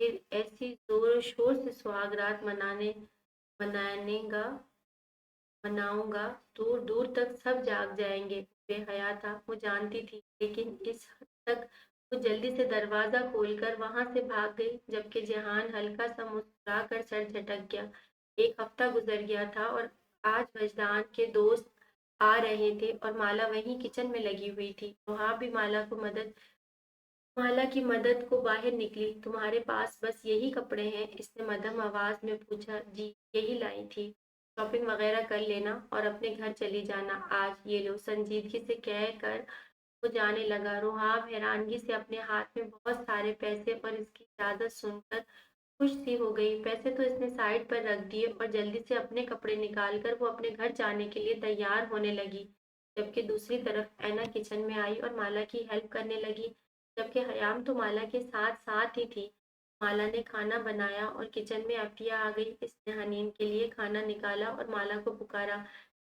फिर ऐसी जोर शोर से सुहागरात मनानेगा मनाऊंगा, दूर दूर तक सब जाग जाएंगे। बेहया था, वो जानती थी, लेकिन इस हद तक। वो जल्दी से दरवाजा खोलकर वहां से भाग गई, जबकि जहान हल्का सा मुस्कुराकर सर झटक गया। एक हफ्ता गुजर गया था और आज वजदान के दोस्त आ रहे थे और माला वहीं किचन में लगी हुई थी। वहां भी माला की मदद को बाहर निकली। तुम्हारे पास बस यही कपड़े हैं? इसने मध्यम आवाज में पूछा। जी, यही लाई थी। शॉपिंग वगैरह कर लेना और अपने घर चली जाना आज। ये लो, संजीदगी से कह कर वो जाने लगा। रुहाब हैरानगी से अपने हाथ में बहुत सारे पैसे और इसकी इजाजत सुनकर खुश सी हो गई। पैसे तो इसने साइड पर रख दिए और जल्दी से अपने कपड़े निकालकर वो अपने घर जाने के लिए तैयार होने लगी, जबकि दूसरी तरफ ऐना किचन में आई और माला की हेल्प करने लगी, जबकि हयाम तो माला के साथ साथ ही थी। माला ने खाना बनाया और किचन में अफिया आ गई। इसने हनीन के लिए खाना निकाला और माला को पुकारा।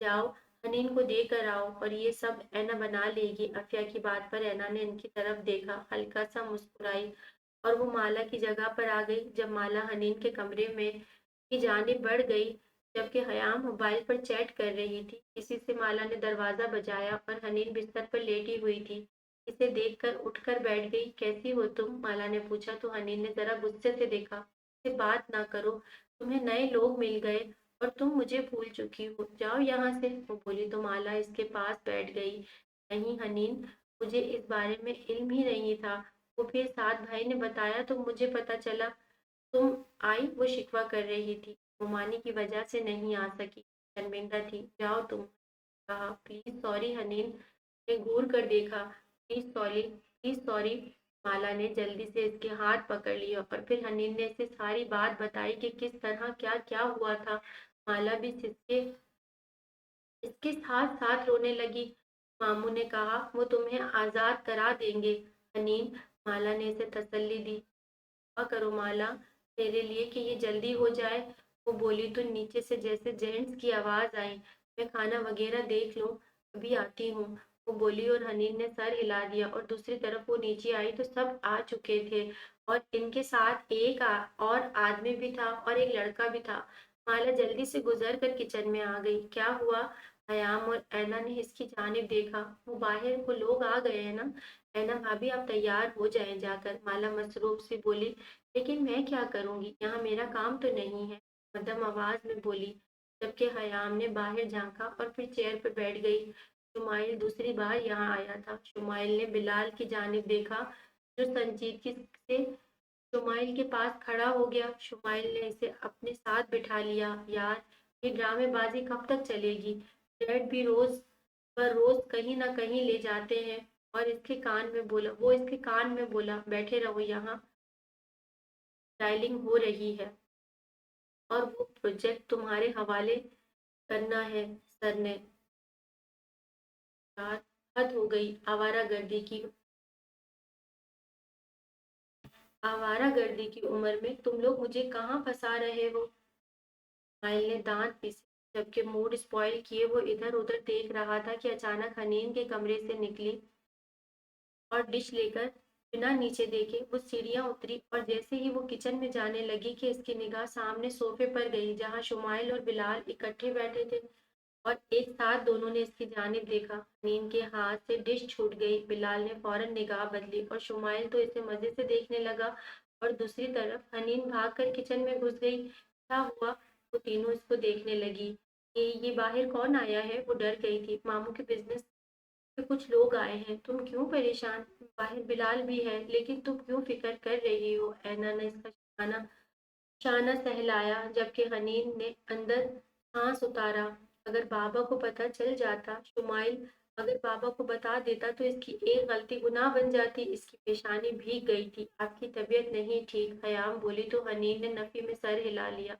जाओ, हनीन को दे कर आओ और ये सब ऐना बना लेगी। अफिया की बात पर ऐना ने इनकी तरफ देखा, हल्का सा मुस्कुराई और वो माला की जगह पर आ गई। जब माला हनीन के कमरे में की जानिब बढ़ गई, जबकि हयाम मोबाइल पर चैट कर रही थी, इसी से माला ने दरवाजा बजाया और हनीन बिस्तर पर लेटी हुई थी। इसे देखकर उठकर बैठ गई। कैसी हो तुम? माला ने पूछा तो हनीन ने जरा गुस्से से देखा। से बात ना करो, तुम्हें नए लोग मिल गए और तुम मुझे भूल चुकी हो, जाओ यहाँ से। वो बोली तो माला इसके पास बैठ गई। नहीं हनीन, मुझे इस बारे में इल्म ही नहीं था। वो फिर साथ भाई ने बताया तो मुझे पता चला तुम आई। वो शिकवा कर रही थी, मोमानी की वजह से नहीं आ सकी, शर्मिंदा थी। जाओ तुम, कहा। प्लीज सॉरी हनीन, ने घूर कर देखा। Please sorry, please sorry. Mala ने जल्दी से इसके हाथ पकड़ लिया और फिर हनीन ने इसे सारी बात बताई कि किस तरह क्या क्या हुआ था। माला भी इसके इसके साथ साथ रोने लगी। मामू ने कहा वो तुम्हें आजाद करा देंगे। हनीन, माला ने इसे तसल्ली दी। दुआ करो माला तेरे लिए कि ये जल्दी हो जाए। वो बोली तो नीचे से जैसे जेंट्स की आवाज आई। मैं खाना वगैरह देख लूं, अभी आती हूँ। वो बोली और हनीन ने सर हिला दिया और दूसरी तरफ वो नीचे आई तो सब आ चुके थे और इनके साथ एक और आदमी भी था और एक लड़का भी था। माला जल्दी से गुजर कर किचन में आ गई। क्या हुआ? हयाम और ऐना ने इसकी जानिब देखा। वो बाहर, वो लोग आ गए हैं ना। ऐना भाभी आप तैयार हो जाएं जाकर, माला मसरूफ सी बोली। लेकिन मैं क्या करूंगी, यहाँ मेरा काम तो नहीं है, मध्यम आवाज में बोली, जबकि हयाम ने बाहर झांका और फिर चेयर पर बैठ गई। शुमाइल दूसरी बार यहाँ आया था। शुमाइल ने बिलाल की जानिब देखा जो संजीदगी से शुमाइल के पास खड़ा हो गया। शुमाइल ने इसे अपने साथ बिठा लिया। यार, ये ड्रामेबाजी कब तक चलेगी? डैड भी रोज पर रोज कहीं ना कहीं ले जाते हैं। और इसके कान में बोला, वो इसके कान में बोला, बैठे रहो यहाँ, डायलिंग हो रही है और वो प्रोजेक्ट तुम्हारे हवाले करना है। सर ने, यार हद हो गई। आवारागर्दी की उम्र में तुम लोग मुझे कहाँ फंसा रहे हो? माइल ने दांत पीसे, जबकि मूड स्पॉइल किए वो इधर उधर देख रहा था कि अचानक हनीन के कमरे से निकली और डिश लेकर बिना नीचे देखे वो सीढ़ियां उतरी। और जैसे ही वो किचन में जाने लगी कि इसकी निगाह सामने सोफे पर गई जहां शुमाइल और बिलाल इकट्ठे बैठे थे और एक साथ दोनों ने इसकी जानिब देखा। हनीन के हाथ से डिश छूट गई। बिलाल ने फौरन निगाह बदली और शुमाइल तो इसे मजे से देखने लगा और दूसरी तरफ हनीन भागकर किचन में घुस गई। क्या हुआ? वो तीनों इसको देखने लगी। ये बाहर कौन आया है? वो डर गई थी। मामू के बिजनेस के कुछ लोग आए हैं। तुम क्यों परेशान? बाहर बिलाल भी है, लेकिन तुम क्यों फिक्र कर रही हो? ऐना ने इसका शाना शाना सहलाया, जबकि हनीन ने अंदर सांस उतारा। अगर बाबा को पता चल जाता, शुमाइल अगर बाबा को बता देता तो इसकी एक गलती गुनाह बन जाती। इसकी पेशानी भीग गई थी। आपकी तबीयत नहीं ठीक, हयाम बोली तो हनीन ने नफी में सर हिला लिया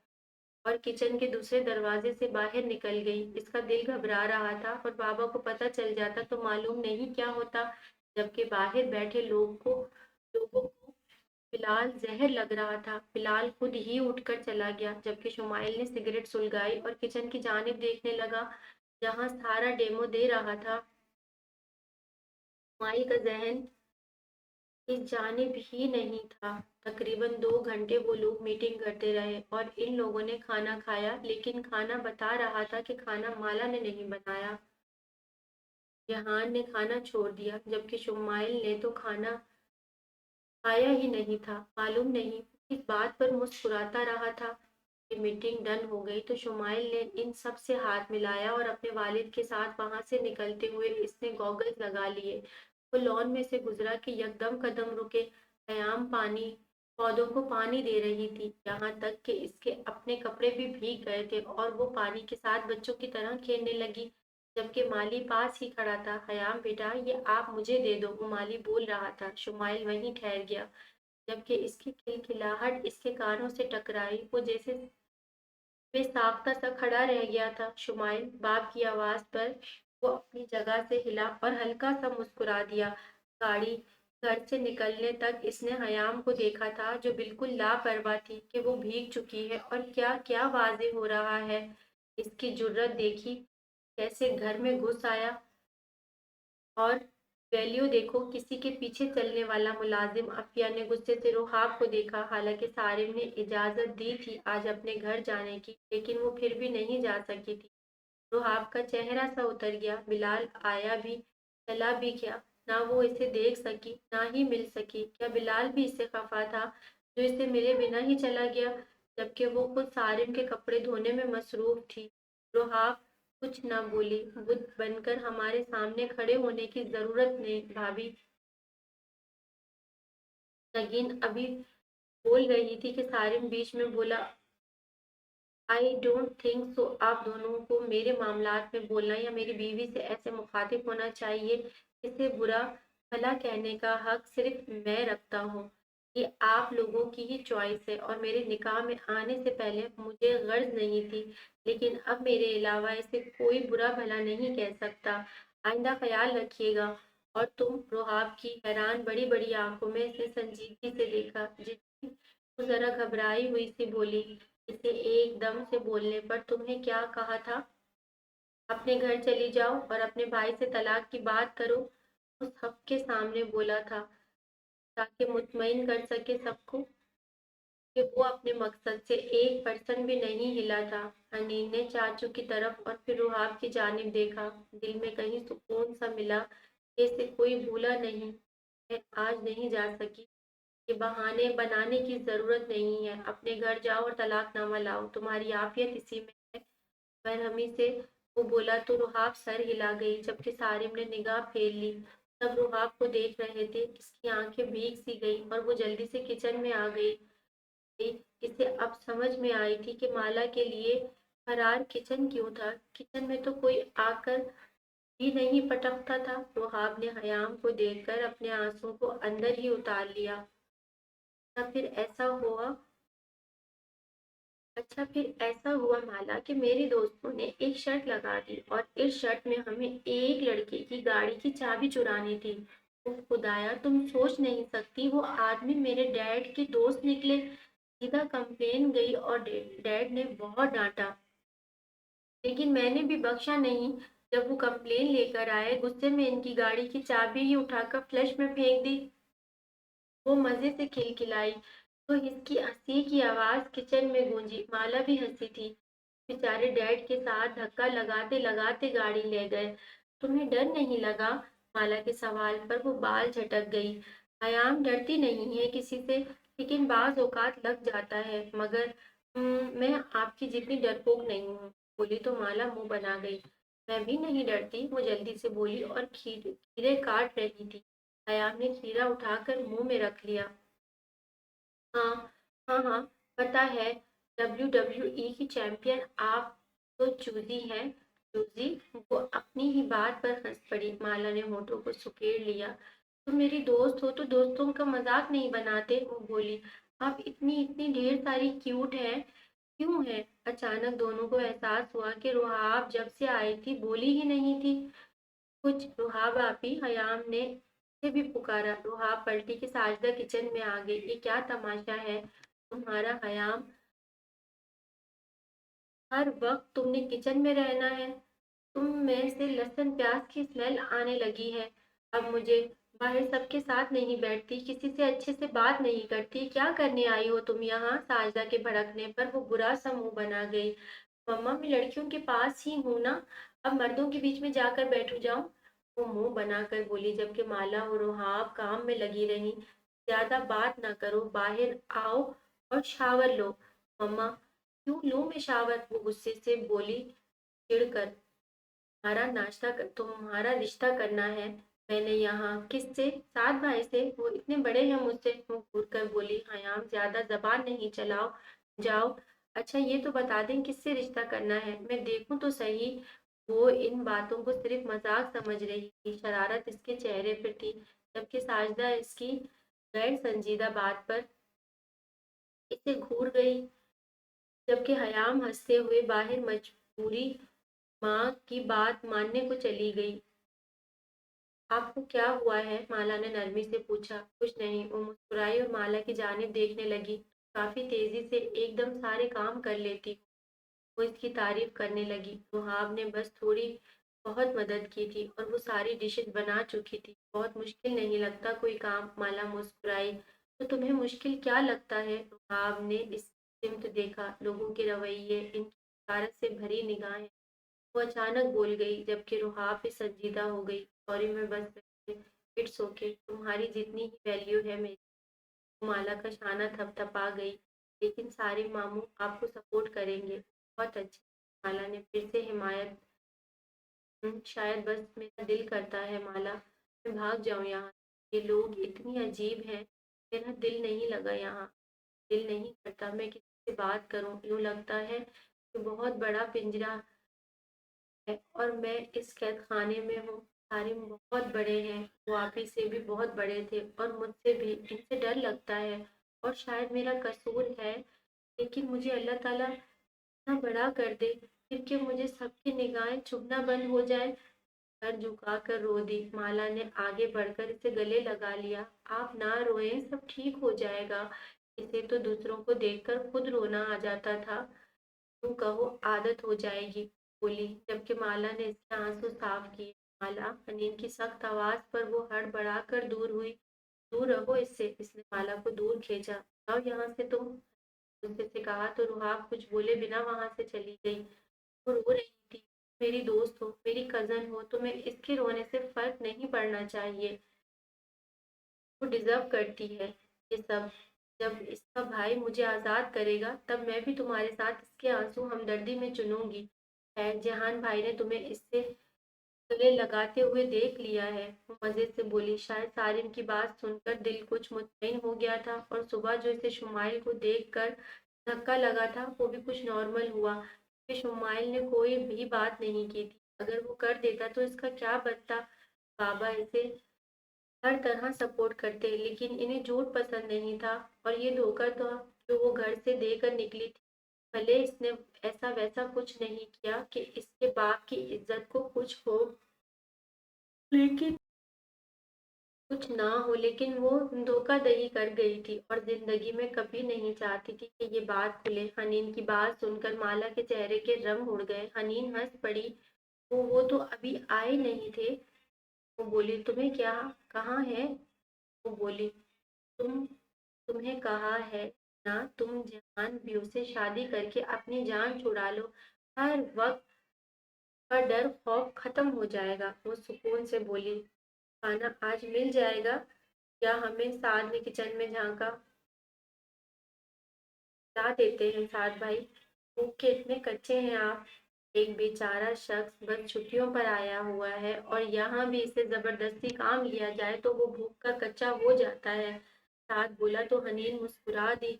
और किचन के दूसरे दरवाजे से बाहर निकल गई। इसका दिल घबरा रहा था और बाबा को पता चल जाता तो मालूम नहीं क्या होता। जबकि बाहर बैठे लोगों को बिलाल जहर लग रहा था। बिलाल खुद ही उठकर चला गया, जबकि शुमाइल ने सिगरेट सुलगाई और किचन की जानिब देखने लगा जहां सारा डेमो दे रहा था। शुमाइल का जहन इस जानिब ही नहीं था। तकरीबन 2 घंटे वो लोग मीटिंग करते रहे और इन लोगों ने खाना खाया, लेकिन खाना बता रहा था कि खाना माला ने नहीं बनाया। जहान ने खाना छोड़ दिया, जबकि शुमाइल ने तो खाना खाया ही नहीं था। मालूम नहीं किस बात पर मुस्कुराता रहा था। कि मीटिंग डन हो गई तो शुमाइल ने इन सब से हाथ मिलाया और अपने वालिद के साथ वहां से निकलते हुए इसने गॉगल्स लगा लिए। वो लॉन में से गुजरा कि यकदम कदम रुके। कयाम पानी पौधों को पानी दे रही थी, यहाँ तक कि इसके अपने कपड़े भी भीग गए थे और वो पानी के साथ बच्चों की तरह खेलने लगी। जबकि माली पास ही खड़ा था। हयाम बेटा, ये आप मुझे दे दो, वो माली बोल रहा था। शुमाइल वहीं ठहर गया, जबकि इसकी खिलखिलाहट इसके कानों से टकराई। वो जैसे बेसाख्ता सा खड़ा रह गया था। शुमाइल, बाप की आवाज पर वो अपनी जगह से हिला और हल्का सा मुस्कुरा दिया। गाड़ी घर से निकलने तक इसने हयाम को देखा था, जो बिल्कुल लापरवाह थी कि वो भीग चुकी है और क्या क्या वाजे हो रहा है। इसकी जुर्रत देखी, कैसे घर में घुस आया। और वैल्यू देखो, किसी के पीछे चलने वाला मुलाजिम। अफिया ने गुस्से से रुहाब को देखा। हालांकि सारिम ने इजाजत दी थी आज अपने घर जाने की, लेकिन वो फिर भी नहीं जा सकी थी। रुहाब का चेहरा सा उतर गया। बिलाल आया भी, चला भी गया। ना वो इसे देख सकी, ना ही मिल सकी। क्या बिलाल भी इससे खफा था जो इसे मिले बिना ही चला गया? जबकि वो खुद सारिम के कपड़े धोने में मसरूफ थी। रुहाफ कुछ न बोली। बुत बनकर हमारे सामने खड़े होने की जरूरत नहीं भाभी। नगीन अभी बोल रही थी कि सारिम बीच में बोला, आई डोंट थिंक सो। आप दोनों को मेरे मामलात में बोलना या मेरी बीवी से ऐसे मुखातिब होना चाहिए। इसे बुरा भला कहने का हक सिर्फ मैं रखता हूँ। ये आप लोगों की ही चॉइस है और मेरे निकाह में आने से पहले मुझे गर्ज नहीं थी, लेकिन अब मेरे अलावा इसे कोई बुरा भला नहीं कह सकता। आइंदा ख्याल रखिएगा। और तुम? रुहाब की हैरान बड़ी बड़ी आंखों में इसने संजीदगी से देखा। जितनी वो जरा घबराई हुई सी बोली, इसे एकदम से बोलने पर तुमने क्या कहा था? अपने घर चली जाओ और अपने भाई से तलाक की बात करो। उस सबके सामने बोला था ताकि मुतमईन कर सके सबको कि वो अपने मकसद से 1% भी नहीं हिला था। अनीन ने चाचू की तरफ और फिर रुहाब की जानिब देखा। दिल में कहीं सुकून सा मिला। इसे कोई भूला नहीं। मैं आज नहीं जा सकी। ये बहाने बनाने की जरूरत नहीं है। अपने घर जाओ और तलाकनामा लाओ। तुम्हारी आफियत इसी में है। बरहमी से वो बोला तो रुहाब सर हिला गई, जबकि सारिम ने निगाह फेर ली। सब रुहाब को देख रहे थे। इसकी आंखें भीग सी गई और वो जल्दी से किचन में आ गई। इसे अब समझ में आई थी कि माला के लिए फरार किचन क्यों था। किचन में तो कोई आकर भी नहीं पटकता था। रुहाब ने हयाम को देखकर अपने आंसू को अंदर ही उतार लिया। तब फिर ऐसा हुआ अच्छा फिर ऐसा हुआ माला कि मेरे दोस्तों ने एक शर्त लगा दी और इस शर्त में हमें एक लड़के की गाड़ी की चाबी चुरानी थी। ओ खुदाया, तुम सोच नहीं सकती, वो आदमी मेरे डैड के दोस्त निकले। सीधा कंप्लेन गई और डैड ने बहुत डांटा, लेकिन मैंने भी बख्शा नहीं। जब वो कंप्लेन लेकर आए, गुस्से में इनकी गाड़ी की चाबी ही उठाकर फ्लश में फेंक दी। वो मजे से खिलखिलाई तो इसकी हंसी की आवाज किचन में गूंजी। माला भी हंसी थी। बेचारे डैड के साथ धक्का लगाते लगाते गाड़ी ले गए। तुम्हें डर नहीं लगा? माला के सवाल पर वो बाल झटक गई। हयाम डरती नहीं है किसी से, लेकिन बाज औकात लग जाता है। मगर मैं आपकी जितनी डरपोक नहीं हूँ, बोली तो माला मुंह बना गई। मैं भी नहीं डरती, वो जल्दी से बोली और खीरे काट रही थी। हयाम ने खीरा उठाकर मुंह में रख लिया। हाँ, हाँ, हाँ, पता है। WWE की चैंपियन आप तो चूजी हैं। चूजी? वो अपनी ही बात पर हंस पड़ी। माला ने होठों को सुकेड़ लिया। तुम मेरी दोस्त हो तो दोस्तों का मजाक नहीं बनाते, वो बोली। आप इतनी इतनी ढेर सारी क्यूट हैं। क्यों है? अचानक दोनों को एहसास हुआ कि रुहाब जब से आई थी बोली ही नहीं थी कुछ। रुहाब आपी, हयाम ने से भी पुकारा। रुहाब पलटी कि साजदा किचन में आ गई। ये क्या तमाशा है तुम्हारा हयाम? हर वक्त तुमने किचन में रहना है। तुम में से लहसुन प्याज की स्मेल आने लगी है। अब मुझे बाहर सबके साथ नहीं बैठती, किसी से अच्छे से बात नहीं करती। क्या करने आई हो तुम यहाँ? साजदा के भड़कने पर वो बुरा सा मुंह बना गई। मम्मा, मैं लड़कियों के पास ही हूँ ना, अब मर्दों के बीच में जाकर बैठ जाऊं? वो मुंह बनाकर बोली, जबकि माला और रुहाब काम में लगी रही। ज्यादा बात ना करो, बाहर आओ और शावर लो। मम्मा, क्यों लूं मैं शावर? वो गुस्से से बोली, चिढ़कर। तुम्हारा नाश्ता कर, तुम्हारा रिश्ता करना है। मैंने यहाँ किससे? सात भाई से। वो इतने बड़े हैं मुझसे। वो घूर कर बोली। हयाम, ज्यादा जबान नहीं चलाओ, जाओ। अच्छा ये तो बता दें किससे रिश्ता करना है, मैं देखूं तो सही। वो इन बातों को सिर्फ मजाक समझ रही थी। शरारत इसके चेहरे पर थी, जबकि साजदा इसकी गैर संजीदा बात पर इसे घूर गई। जबकि हयाम हंसते हुए बाहर मजबूरी माँ की बात मानने को चली गई। आपको क्या हुआ है? माला ने नरमी से पूछा। कुछ नहीं, वो मुस्कुराई और माला की जानिब देखने लगी। काफी तेजी से एकदम सारे काम कर लेती हूँ। वो इसकी तारीफ करने लगी। रुहाब ने बस थोड़ी बहुत मदद की थी और वो सारी डिशेस बना चुकी थी। बहुत मुश्किल नहीं लगता कोई काम? माला मुस्कुराई। तो तुम्हें मुश्किल क्या लगता है? रुहाब ने इस सिमत देखा। लोगों के रवैये, इनकी हकारत से भरी निगाहें। वो अचानक बोल गई, जबकि रुहाब भी संजीदा हो गई। सॉरी, मैं बस इट्स ओके। तुम्हारी जितनी ही वैल्यू है मेरी। माला का शाना थपथपा गई। लेकिन सारे मामू आपको सपोर्ट करेंगे। बहुत अच्छे। माला ने फिर से हिमायत। शायद बस मेरा दिल करता है माला, मैं भाग जाऊं यहाँ से। ये लोग इतनी अजीब हैं, मेरा दिल नहीं लगा यहाँ। दिल नहीं करता मैं किसी से बात करूं, यूं लगता है कि बहुत बड़ा पिंजरा है और मैं इस कैद खाने में हूँ। सारे बहुत बड़े हैं, वो आप ही से भी बहुत बड़े थे और मुझसे भी। इनसे डर लगता है और शायद मेरा कसूर है, लेकिन मुझे अल्लाह ताला इतना बड़ा कर दे फिर कि मुझे सबकी निगाहें चुभना बंद हो जाए। सर झुकाकर रो दी। माला ने आगे बढ़कर इसे गले लगा लिया। आप ना रोएं, सब ठीक हो जाएगा। इसे तो दूसरों को देखकर खुद रोना आ जाता था। तुम कहो आदत हो जाएगी, बोली, जबकि माला ने इसके आंसू साफ किए। माला, अनीन की सख्त आवाज पर वो हड़बड़ा कर दूर हुई। दूर रहो इससे। इसने माला को दूर खींचा। जाओ यहाँ से तुम, उसने से कहा तो रुहाब कुछ बोले बिना वहां से चली गई। वो रो रही थी। मेरी दोस्त हो, मेरी कजन हो, तुम्हें इसके रोने से फर्क नहीं पड़ना चाहिए। वो डिजर्व करती है ये सब। जब इसका भाई मुझे आज़ाद करेगा तब मैं भी तुम्हारे साथ इसके आंसू हमदर्दी में चुनूंगी। शायद जहान भाई ने तुम्हें इससे गले लगाते हुए देख लिया है, वो मजे से बोली। शायद सारिम की बात सुनकर दिल कुछ मुतमईन हो गया था और सुबह जो इसे शुमाइल को देख कर धक्का लगा था वो भी कुछ नॉर्मल हुआ, क्योंकि शुमाइल ने कोई भी बात नहीं की थी। अगर वो कर देता तो इसका क्या बनता। बाबा इसे हर तरह सपोर्ट करते, लेकिन इन्हें झूठ पसंद नहीं था और ये धोखा था जो वो घर से देकर निकली थी। भले इसने ऐसा वैसा कुछ नहीं किया कि इसके बाप की इज्जत को कुछ हो, लेकिन कुछ ना हो, लेकिन वो धोखाधड़ी कर गई थी और जिंदगी में कभी नहीं चाहती थी कि ये बात खुले। हनीन की बात सुनकर माला के चेहरे के रंग उड़ गए। हनीन हंस पड़ी। वो तो अभी आए नहीं थे। वो बोली, तुम्हें क्या कहाँ है। वो बोली, तुम तुम्हें कहा है ना, तुम जहान व्यू से शादी करके अपनी जान छुड़ा लो, हर वक्त का डर खौफ खत्म हो जाएगा। वो सुकून से बोली, खाना आज मिल जाएगा या हमें साथ में किचन में झांका ला देते हैं। साथ भाई, भूख के इतने कच्चे हैं आप। एक बेचारा शख्स बस छुट्टियों पर आया हुआ है और यहाँ भी इसे जबरदस्ती काम लिया जाए तो वो भूख का कच्चा हो जाता है। साथ बोला तो हनीन मुस्कुरा दी।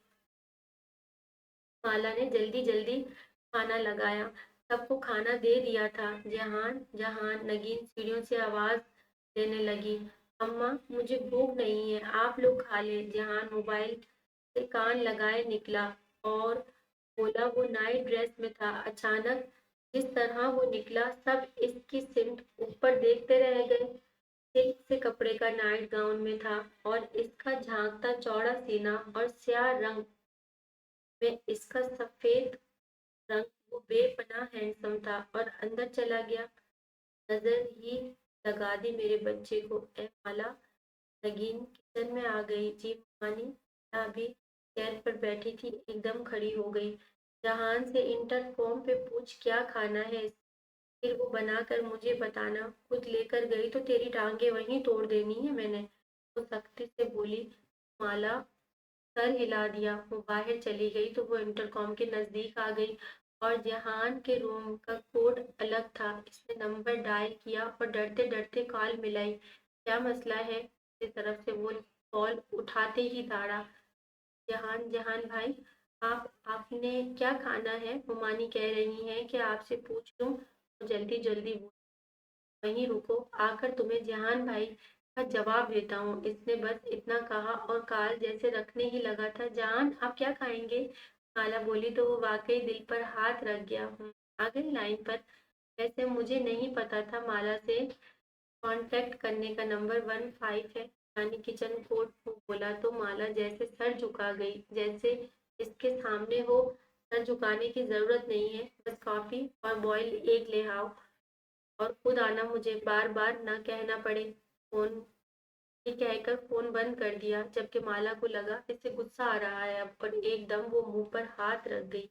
माला ने जल्दी जल्दी खाना लगाया। सबको खाना दे दिया था। जहान जहान नगीन सीढ़ियों से आवाज देने लगी, अम्मा मुझे भूख नहीं है, आप लोग खा ले। जहान मोबाइल से कान लगाए निकला और बोला, वो नाइट ड्रेस में था। अचानक जिस तरह वो निकला सब इसकी सिमट ऊपर देखते रह गए। सिल्क से कपड़े का नाइट गाउन में था और इसका झांकता चौड़ा सीना और स्याह रंग में इसका सफेद रंग, वो बेपनाह हैंडसम था और अंदर चला गया। नजर ही लगा दी मेरे बच्चे को। ए माला। नगीन किचन में आ गई। जी मानी। अभी चेयर पर बैठी थी, एकदम खड़ी हो गई। जहान से इंटरकॉम पे पूछ क्या खाना है, फिर वो बनाकर मुझे बताना। खुद लेकर गई तो तेरी टांगे वहीं तोड़ देनी है मैंने। वो सख्ती से बोली। माला सर हिला दिया। वो बाहर चली गई तो वो इंटरकॉम के नजदीक आ गई और जहान के रूम का कोड अलग था। इसने नंबर डायल किया और डरते डरते कॉल मिलाई। क्या मसला है, इस तरफ से वो कॉल उठाते ही दाड़ा। जहान जहान भाई, आप आपने क्या खाना है, हुमानी कह रही हैं कि आपसे पूछ लूं। तो जल्दी जल्दी वहीं रुको, आकर तुम्हें जहान भाई का जवाब देता हूँ। इसने बस इतना कहा और काल जैसे रखने ही लगा था। जान आप क्या खाएंगे। माला बोली तो वो वाकई दिल पर हाथ रख गया। आ गई लाइन पर। वैसे मुझे नहीं पता था माला से कांटेक्ट करने का नंबर 15 है, यानी किचन कोड। बोला तो माला जैसे सर झुका गई, जैसे इसके सामने हो सर झुकाने की जरूरत नहीं है, बस कॉफी और बॉयल एग ले आओ और खुद आना, मुझे बार बार ना कहना पड़े। फोन ये कहकर फोन बंद कर दिया, जबकि माला को लगा इससे गुस्सा आ रहा है अब, और एकदम वो मुंह पर हाथ रख गई।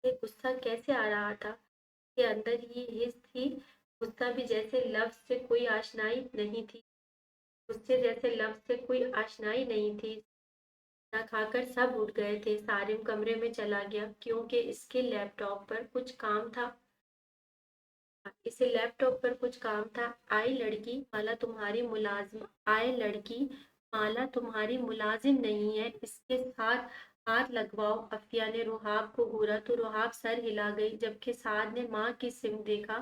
ये गुस्सा कैसे आ रहा था, के अंदर ही हिस्स थी। गुस्सा भी जैसे लफ्ज से कोई आशनाई नहीं थी। गुस्से जैसे लफ्ज से कोई आशनाई नहीं थी। खाना खाकर सब उठ गए थे। सारिम कमरे में चला गया क्योंकि इसके लैपटॉप पर कुछ काम था। इसे लैपटॉप पर कुछ काम था। आए लड़की माला तुम्हारी मुलाजिम नहीं है, इसके साथ हाथ लगवाओ। अफिया ने रुहाब को घूरा तो रुहाब सर हिला गई, जबकि साद ने माँ की सिम देखा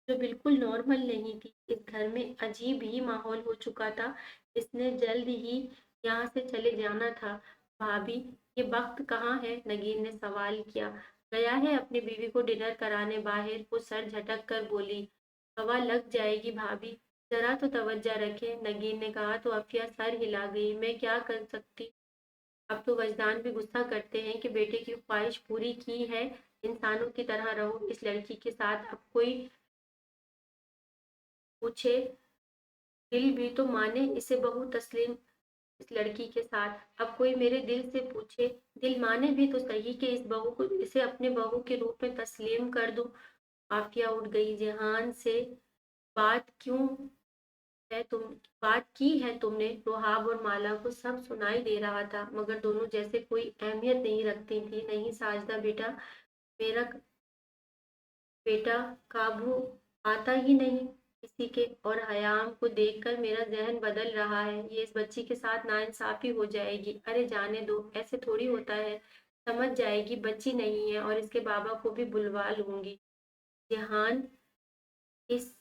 जो बिल्कुल नॉर्मल नहीं थी। इस घर में अजीब ही माहौल हो चुका था। इसने जल्द ही यहाँ से चले जाना था। भाभी, ये वक्त कहाँ है? नगीन ने सवाल किया। गया है अपनी बीवी को डिनर कराने बाहर। वो सर झटक कर बोली। हवा लग जाएगी भाभी, जरा तो तवज्जो रखें, नगीन ने कहा तो अफिया सर हिला गई। मैं क्या कर सकती? अब तो वजदान भी गुस्सा करते हैं कि बेटे की ख्वाहिश पूरी की है। इंसानों की तरह रहो इस लड़की के साथ। अब कोई पूछे, दिल भी तो माने इसे बहू तस्लीम। इस लड़की के साथ अब कोई मेरे दिल से पूछे, दिल माने भी तो सही कि इस बहू को इसे अपने बहू के रूप में तस्लीम कर दूं। आफिया उठ गई। जहान से बात क्यों है तुम बात की है तुमने? रुहाब और माला को सब सुनाई दे रहा था, मगर दोनों जैसे कोई अहमियत नहीं रखती थी। नहीं साजदा बेटा, मेरा बेटा काबू आता ही नहीं किसी के, और हयाम को देखकर मेरा जहन बदल रहा है। ये इस बच्ची के साथ नाइंसाफी हो जाएगी। अरे जाने दो, ऐसे थोड़ी होता है। समझ जाएगी, बच्ची नहीं है, और इसके बाबा को भी बुलवा लूंगी। जहान इस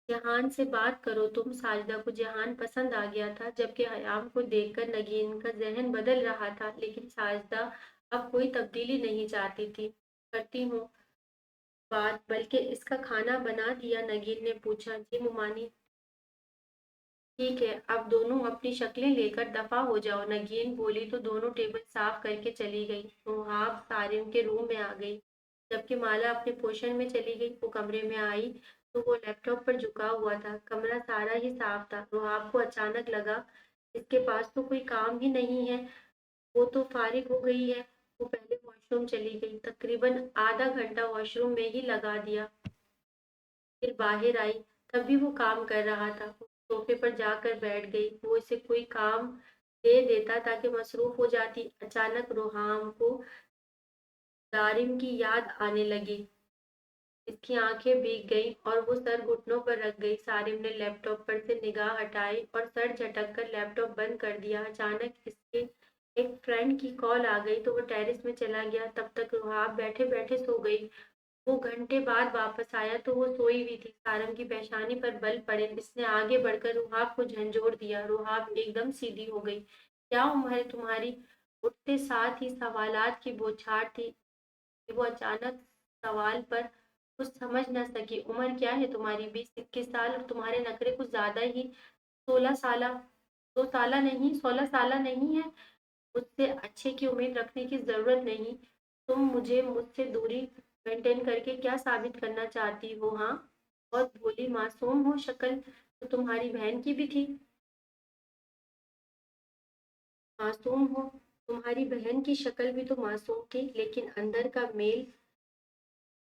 जहान से बात करो तुम। साजिदा को जहान पसंद आ गया था, जबकि हयाम को देखकर नगीन का जहन बदल रहा था। लेकिन साजिदा अब कोई तब्दीली नहीं चाहती थी। करती हूँ बात, बल्कि इसका खाना बना दिया? नगीन ने पूछा। जी मुमानी, ठीक है, अब दोनों अपनी शक्लें लेकर दफा हो जाओ। नगीन बोली तो दोनों टेबल साफ करके चली गई। रुहाब सारिम के रूम में आ गई, जबकि माला अपने पोषण में चली गई। वो कमरे में आई तो वो लैपटॉप पर झुका हुआ था। कमरा सारा ही साफ था। रुहाब को अचानक लगा, इसके पास तो कोई काम ही नहीं है। वो तो फारिग हो गई है। वो पहले वॉशरूम चली गई, तकरीबन आधा घंटा वॉशरूम में ही लगा दिया। फिर बाहर आई, तब भी वो काम कर रहा था। वो सोफे पर जाकर बैठ गई। वो इसे कोई काम दे देता ताकि मसरूफ हो जाती। अचानक रोहाम को दारिम की याद आने लगी। इसकी आंखें भीग गईं और वो सर घुटनों पर रख गई। सारिम ने लैपटॉप पर से निगाह हटाई और सर झटक कर लैपटॉप बंद कर दिया। अचानक इसके एक फ्रेंड की कॉल आ गई तो वो टेरेस में चला गया। तब तक रुहाब बैठे बैठे सो गई। वो घंटे बाद वापस आया तो वो सोई हुई थी। सारंग की पेशानी पर बल पड़े। इसने आगे बढ़कर रुहाब को झंझोड़ दिया। रुहाब एकदम सीधी हो गई। क्या उम्र है तुम्हारी? उठते साथ ही सवालात की बौछार थी कि वो अचानक सवाल पर कुछ समझ न सकी। उम्र क्या है तुम्हारी? 20-21 साल, और तुम्हारे नखरे कुछ ज्यादा ही। 16 साल? 2 साल नहीं, 16 साल नहीं है? मुझसे अच्छे की उम्मीद रखने की जरूरत नहीं। तुम मुझसे दूरी मेंटेन करके क्या साबित करना चाहती हो? हाँ, बहुत भोली मासूम हो। शक्ल तो तुम्हारी बहन की भी थी। मासूम हो? तुम्हारी बहन की शक्ल भी तो मासूम थी, लेकिन अंदर का मेल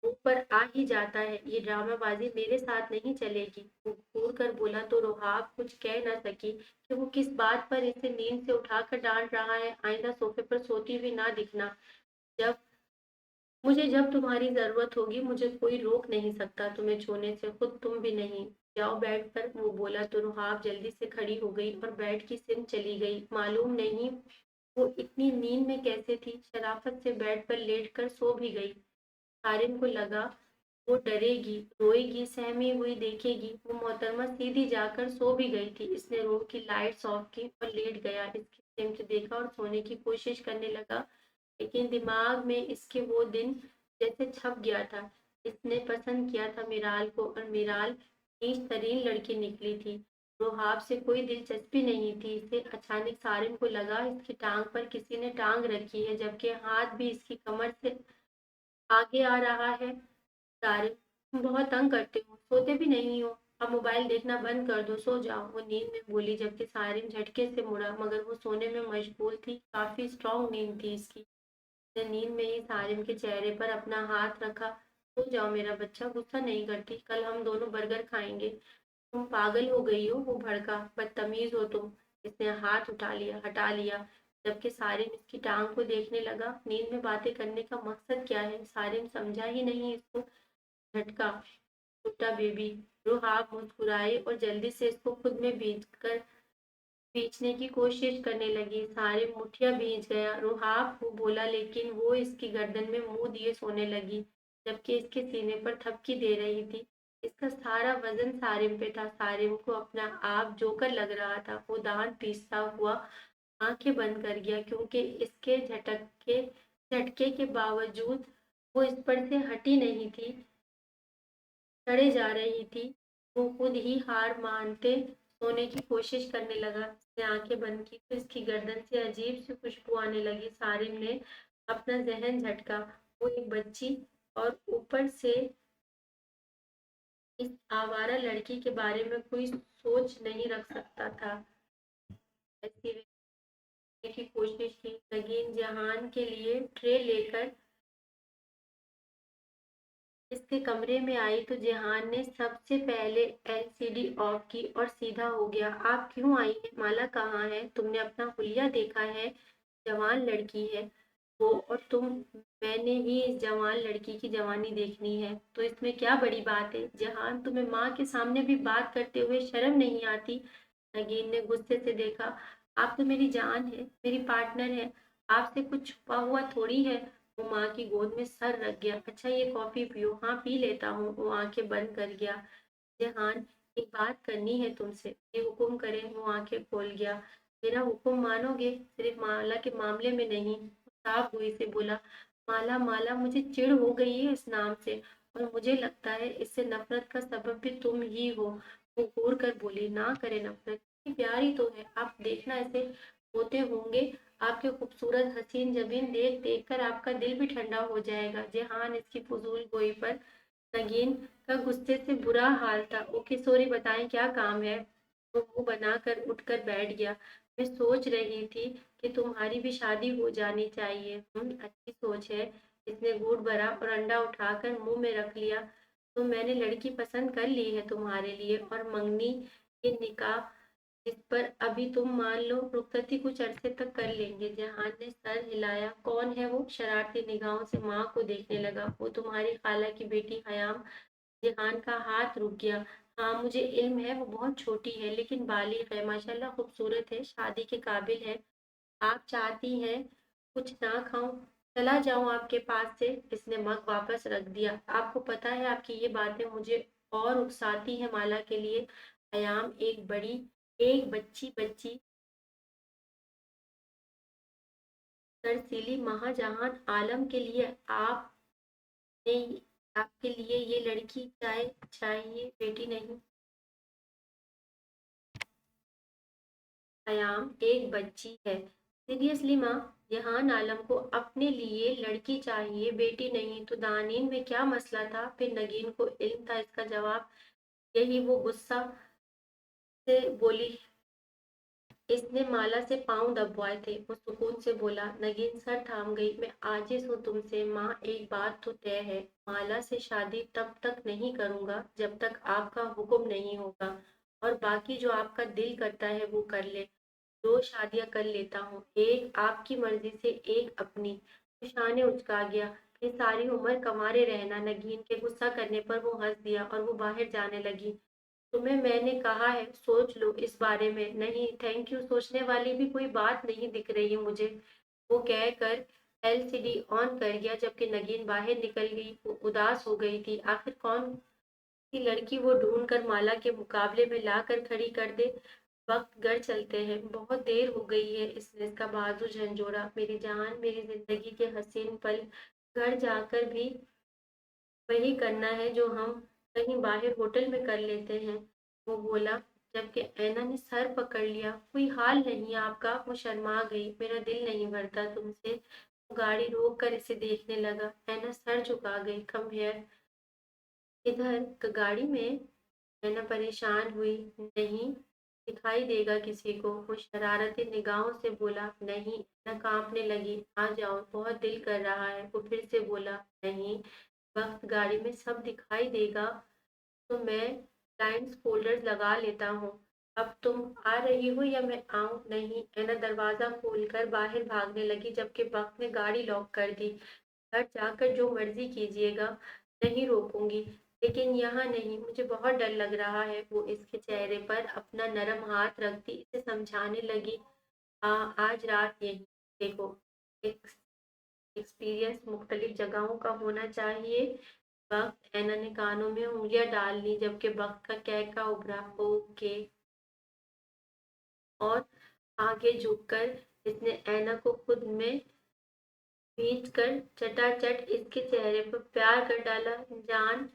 मुंह पर आ ही जाता है। ये ड्रामाबाजी मेरे साथ नहीं चलेगी। वो घूर कर बोला तो रुहाब कुछ कह न सकी कि वो किस बात पर इसे नींद से उठाकर डांट रहा है। आइंदा सोफे पर सोती हुई ना दिखना। जब जब तुम्हारी जरूरत होगी, मुझे कोई रोक नहीं सकता तुम्हें छूने से, खुद तुम भी नहीं। जाओ बेड पर, वो बोला तो रुहाब जल्दी से खड़ी हो गई और बेड की सिम चली गई। मालूम नहीं वो इतनी नींद में कैसे थी, शराफत से बेड पर लेट कर सो भी गई। सारिन को लगा वो डरेगी, रोएगी, सहमी हुई देखेगी। वो मोहतरमा सीधी जाकर सो भी गई थी। इसने रूम की लाइट्स ऑफ की और लेट गया। इसकी सिमट देखा और सोने की कोशिश करने लगा, लेकिन दिमाग में इसके वो दिन जैसे छप गया था। इसने पसंद किया था मीराल को, और मीराल नीच तरीन लड़की निकली थी। रोहाब से कोई दिलचस्पी नहीं थी इसे। अचानक सारिन को लगा इसकी टांग पर किसी ने टांग रखी है, जबकि हाथ भी इसकी कमर से आगे आ रहा है। सारिन, तुम बहुत तंग करते हो, सोते भी नहीं हो। अब मोबाइल देखना बंद कर दो, सो जाओ, वो नींद में बोली, जबकि सारिन झटके से मुड़ा, मगर वो सोने में मशगूल थी। काफी स्ट्रांग नींद थी इसकी। उसने नींद में ही सारिन के चेहरे पर अपना हाथ रखा। सो जाओ मेरा बच्चा, गुस्सा नहीं करती, कल हम दोनों बर्गर खाएंगे। तुम पागल हो गई हो? वो भड़का। बदतमीज हो तुम। इसने हाथ हटा लिया। जबकि सारिम इसकी टांग को देखने लगा। नींद में बातें करने का मकसद क्या है? सारिम समझा ही नहीं इसको। झटका, छोटा बेबी। रुहाब मुस्कुराई और जल्दी से इसको खुद में भींचने की कोशिश करने लगी। सारिम मुठिया भींच गया। रुहाब को बोला, लेकिन वो इसकी गर्दन में मुंह दिए सोने लगी, जबकि इसके सीने पर थपकी दे रही थी। इसका सारा वजन सारिम पे था। सारिम को अपना आप जोकर लग रहा था। वो दांत पीसता हुआ आंखें बंद कर गया, क्योंकि इसके झटके के बावजूद वो इस पर से हटी नहीं थी, चढ़े जा रही थी। वो खुद ही हार मानते सोने की कोशिश करने लगा। उसने आंखें बंद की तो इसकी गर्दन से अजीब सी खुशबू आने लगी। सारिम ने अपना जहन झटका। वो एक बच्ची, और ऊपर से इस आवारा लड़की के बारे में कोई सोच नहीं रख सकता था। ऐसी की कोशिश की। नगीन जहान के लिए ट्रे लेकर इसके कमरे में आई तो जेहान ने सबसे पहले एलसीडी ऑफ की और सीधा हो गया। आप क्यों आई हैं? माला कहाँ है? तुमने अपना हुलिया देखा है? जवान लड़की है वो, और मैंने ही इस जवान लड़की की जवानी देखनी है, तो इसमें क्या बड़ी बात है? जहान, तुम्हें माँ के सामने भी बात करते हुए शर्म नहीं आती? नगीन ने गुस्से से देखा। आप तो मेरी जान है, मेरी पार्टनर है, आपसे कुछ छुपा हुआ थोड़ी है। वो माँ की गोद में सर रख गया। अच्छा, ये कॉफी पियो। हाँ, पी लेता हूँ। वो आंखें बंद कर गया। जहान, एक बात करनी है तुमसे। ये हुक्म करे। वो आंखें खोल गया। मेरा हुक्म मानोगे? सिर्फ माला के मामले में नहीं। साफ गोई से बोला। माला, माला, मुझे चिढ़ हो गई है इस नाम से, और मुझे लगता है इससे नफरत का सबब भी तुम ही हो। वो घूर कर बोली, ना करे नफरत, ये प्यार ही तो है। आप देखना ऐसे होते होंगे, आपके खूबसूरत हसीन जबीन देख देख कर आपका दिल भी ठंडा हो जाएगा। जेहान इसकी फजूल गोई पर नगीन का गुस्से से बुरा हाल था। ओ किशोरी, बताएं क्या काम है? वो मुंह बनाकर उठकर बैठ गया। मैं सोच रही थी कि तुम्हारी भी शादी हो जानी चाहिए। अच्छी सोच है। इसने घूंट भरा और अंडा उठाकर मुंह में रख लिया। तो मैंने लड़की पसंद कर ली है तुम्हारे लिए, और मंगनी, ये निकाह जिस पर अभी तुम मान लो रुखसती कुछ अरसे तक कर लेंगे। जहान ने सर हिलाया। कौन है वो? शरारती निगाहों से माँ को देखने लगा। वो तुम्हारी खाला की बेटी हयाम। जहान का हाथ रुक गया। हाँ, मुझे इल्म है, वो बहुत छोटी है, लेकिन बालिग है, माशाल्लाह खूबसूरत है, शादी के काबिल है। आप चाहती हैं कुछ ना खाऊं? चला जाऊं आपके पास से? इसने मग वापस रख दिया। आपको पता है आपकी ये बातें मुझे और उकसाती हैं माला के लिए। हयाम एक बच्ची बच्ची तरसीली महाजहान आलम के लिए ने आपके लिए ये लड़की चाहिए बेटी नहीं। हयाम एक बच्ची है। सीरियसली माँ? जहान आलम को अपने लिए लड़की चाहिए, बेटी नहीं, तो दानीन में क्या मसला था? फिर नगीन को इल्म था इसका जवाब। यही वो गुस्सा से बोली। इसने माला से पांव दबवाए थे। वो सुकून से बोला। नगीन सर थाम गई। मैं आजिज हूँ तुमसे माँ, एक बात तो तय है, माला से शादी तब तक नहीं करूंगा जब तक आपका हुक्म नहीं होगा, और बाकी जो आपका दिल करता है वो कर ले। दो शादियां कर लेता हूँ, एक आपकी मर्जी से, एक अपनी। शाह ने उचका गया। फिर सारी उम्र कंवारे रहना। नगीन के गुस्सा करने पर वो हंस दिया और वो बाहर जाने लगी। तुम्हें मैंने कहा है सोच लो इस बारे में। नहीं थैंक यू, सोचने वाली भी कोई बात नहीं दिख रही मुझे। वो कहकर एलसीडी ऑन कर गया, जबकि नगीन बाहर निकल गई। वो उदास हो गई थी। आखिर कौन सी लड़की वो ढूंढ कर माला के मुकाबले में ला कर खड़ी कर दे। वक्त घर चलते हैं, बहुत देर हो गई है। इसने इसका बाजू झंझोड़ा। मेरी जान, मेरी जिंदगी के हसीन पल, घर जाकर भी वही करना है जो हम कहीं बाहर होटल में कर लेते हैं। वो बोला, जबकि ऐना ने सर पकड़ लिया। कोई हाल नहीं आपका? वो शर्मा गई। मेरा दिल नहीं भरता तुमसे। वो गाड़ी रोक कर इसे देखने लगा। ऐना सर झुका गई। Come here. इधर गाड़ी में? ऐना परेशान हुई। नहीं दिखाई देगा किसी को? वो शरारती निगाहों से बोला। नहीं। ऐना कांपने लगी। आ जाओ, बहुत दिल कर रहा है। वो फिर से बोला। नहीं, वक्त गाड़ी में सब दिखाई देगा, तो मैं ब्लाइंड फोल्डर्स लगा लेता हूँ। अब तुम आ रही हो या मैं आऊं? नहीं। ऐना दरवाजा खोलकर बाहर भागने लगी, जबकि बक ने गाड़ी लॉक कर दी। घर जाकर जो मर्जी कीजिएगा, नहीं रोकूंगी, लेकिन यहाँ नहीं, मुझे बहुत डर लग रहा है। वो इसके चेहरे पर अपना नरम हाथ रखती इसे समझाने लगी। आज रात यहीं देखो। एक्सपीरियंस मुख्तलिफ जगहों का होना चाहिए। वक्त ऐना ने कानों में उंगलियां डाल ली, जबकि वक्त का कहका उभरा, ओके। और आगे झुककर इसने ऐना को खुद में भींच कर चटाचट इसके चेहरे पर प्यार कर डाला। जान